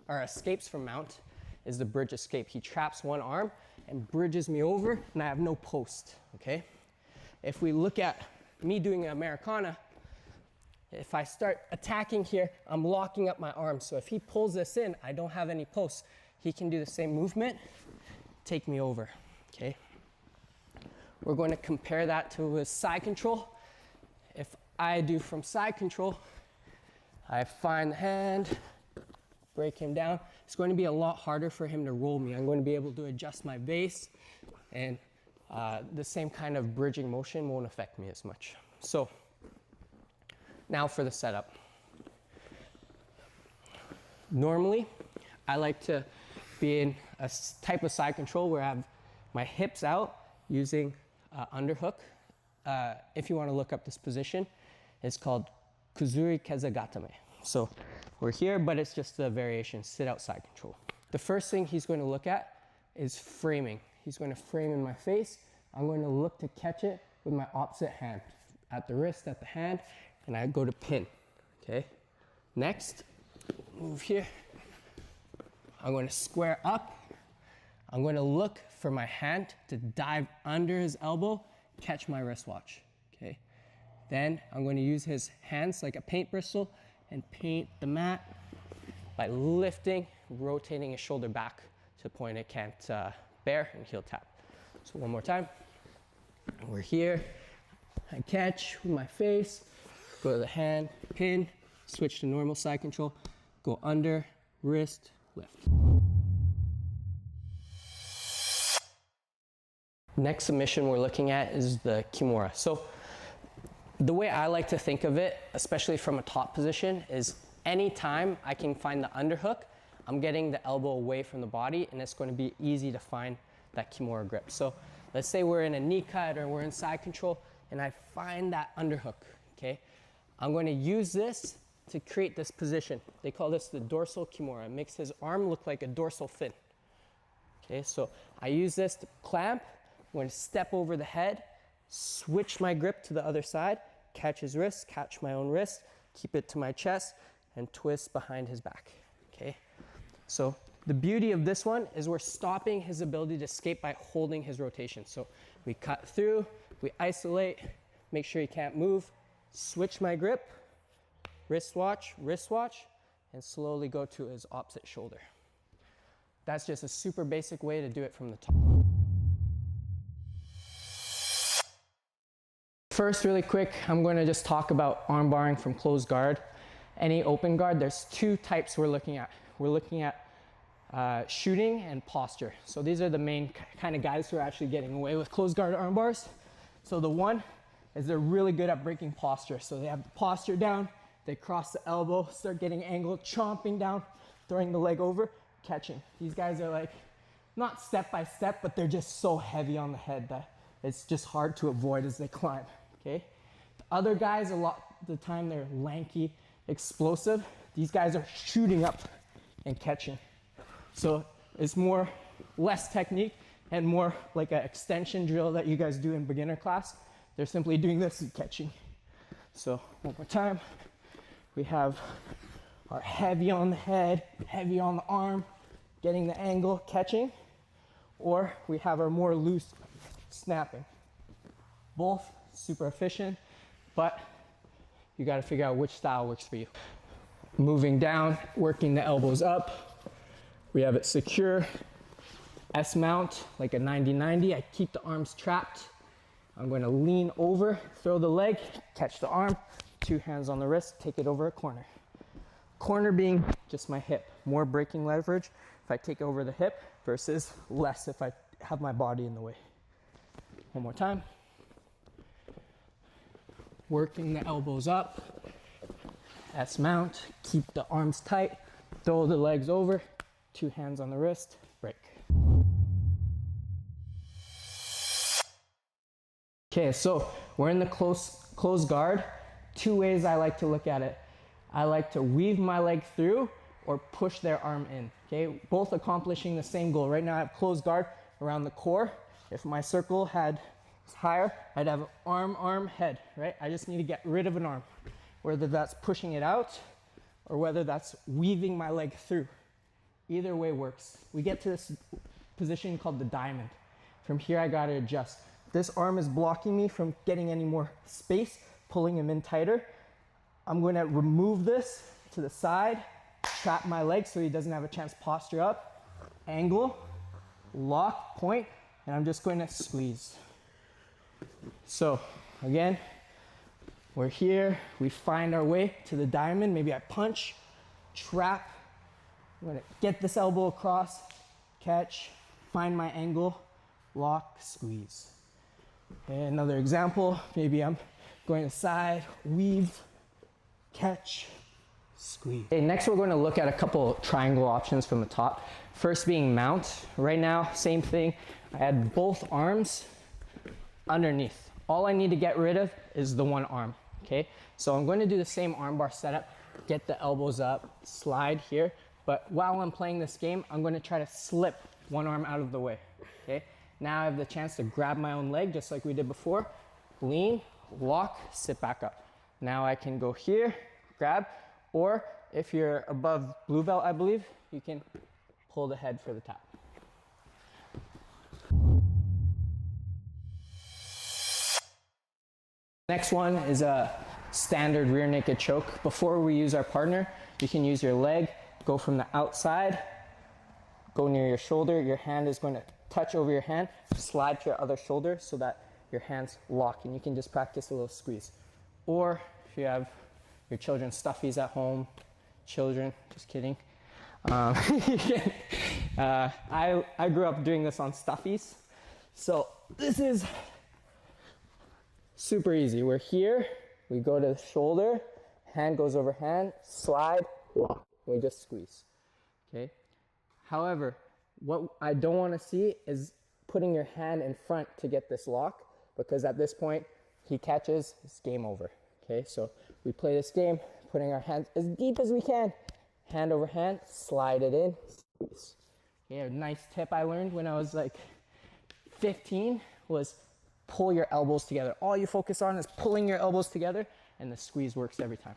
or escapes from mount is the bridge escape. He traps one arm and bridges me over and I have no post, okay? If we look at me doing an Americana, if I start attacking here, I'm locking up my arm. So if he pulls this in, I don't have any posts. He can do the same movement, take me over, okay? We're going to compare that to his side control. If I do from side control, I find the hand, break him down. It's going to be a lot harder for him to roll me. I'm going to be able to adjust my base, and the same kind of bridging motion won't affect me as much. So now for the setup. Normally, I like to be in a type of side control where I have my hips out using underhook. If you want to look up this position, it's called Kuzuri Kezagatame. So we're here, but it's just a variation, sit out side control. The first thing he's going to look at is framing. He's going to frame in my face. I'm going to look to catch it with my opposite hand, at the wrist, at the hand, and I go to pin, okay? Next, move here. I'm going to square up. I'm going to look for my hand to dive under his elbow, catch my wristwatch, okay? Then I'm going to use his hands like a paint bristle and paint the mat by lifting, rotating his shoulder back to the point it can't bear, and heel tap. So one more time. We're here. I catch with my face, go to the hand, pin, switch to normal side control, go under, wrist, lift. Next submission we're looking at is the kimura. So the way I like to think of it, especially from a top position, is anytime I can find the underhook, I'm getting the elbow away from the body, and it's going to be easy to find that kimura grip. So let's say we're in a knee cut or we're in side control, and I find that underhook, okay? I'm going to use this to create this position. They call this the dorsal kimura. It makes his arm look like a dorsal fin. Okay, so I use this to clamp. I'm going to step over the head, switch my grip to the other side, catch his wrist, catch my own wrist, keep it to my chest, and twist behind his back, okay? So the beauty of this one is we're stopping his ability to escape by holding his rotation. So we cut through, we isolate, make sure he can't move, switch my grip, wristwatch, and slowly go to his opposite shoulder. That's just a super basic way to do it from the top. First, really quick, I'm going to just talk about arm barring from closed guard. Any open guard, there's two types we're looking at. We're looking at shooting and posture. So these are the main kind of guys who are actually getting away with closed guard arm bars. So the one is they're really good at breaking posture. So they have the posture down, they cross the elbow, start getting angled, chomping down, throwing the leg over, catching. These guys are like, not step by step, but they're just so heavy on the head that it's just hard to avoid as they climb, okay? The other guys, a lot of the time, they're lanky, explosive. These guys are shooting up and catching. So it's less technique and more like an extension drill that you guys do in beginner class. They're simply doing this and catching. So one more time. We have our heavy on the head, heavy on the arm, getting the angle, catching. Or we have our more loose snapping. Both super efficient, but you got to figure out which style works for you. Moving down, working the elbows up. We have it secure. S mount, like a 90-90. I keep the arms trapped. I'm going to lean over, throw the leg, catch the arm, two hands on the wrist, take it over a corner. Corner being just my hip, more braking leverage if I take over the hip versus less if I have my body in the way. One more time. Working the elbows up. S mount, keep the arms tight, throw the legs over, two hands on the wrist, break. Okay, so we're in the close guard. Two ways I like to look at it. I like to weave my leg through, or push their arm in, okay? Both accomplishing the same goal. Right now I have closed guard around the core. If my circle was higher, I'd have arm, head, right? I just need to get rid of an arm, whether that's pushing it out or whether that's weaving my leg through. Either way works. We get to this position called the diamond. From here, I gotta adjust. This arm is blocking me from getting any more space, pulling him in tighter. I'm gonna remove this to the side, trap my leg so he doesn't have a chance to posture up, angle, lock, point, and I'm just going to squeeze. So again, we're here, we find our way to the diamond. Maybe I punch, trap, I'm gonna get this elbow across, catch, find my angle, lock, squeeze. And another example, maybe I'm going to side, weave, catch, squeeze. Okay, next we're going to look at a couple triangle options from the top. First being mount. Right now, same thing. I had both arms underneath. All I need to get rid of is the one arm, okay? So I'm going to do the same armbar setup, get the elbows up, slide here, but while I'm playing this game, I'm going to try to slip one arm out of the way, okay? Now I have the chance to grab my own leg just like we did before, lean, lock, sit back up. Now I can go here, grab, or if you're above blue belt, I believe, you can pull the head for the tap. Next one is a standard rear naked choke. Before we use our partner, you can use your leg, go from the outside, go near your shoulder, your hand is going to touch over your hand, slide to your other shoulder so that your hands lock, and you can just practice a little squeeze. Or if you have your children's stuffies at home, children, just kidding. I grew up doing this on stuffies. So this is super easy. We're here, we go to the shoulder, hand goes over hand, slide, lock. We just squeeze, okay? However, what I don't want to see is putting your hand in front to get this lock, because at this point, he catches, it's game over, okay? So we play this game, putting our hands as deep as we can, hand over hand, slide it in, squeeze. Okay, a nice tip I learned when I was like 15 was pull your elbows together. All you focus on is pulling your elbows together, and the squeeze works every time.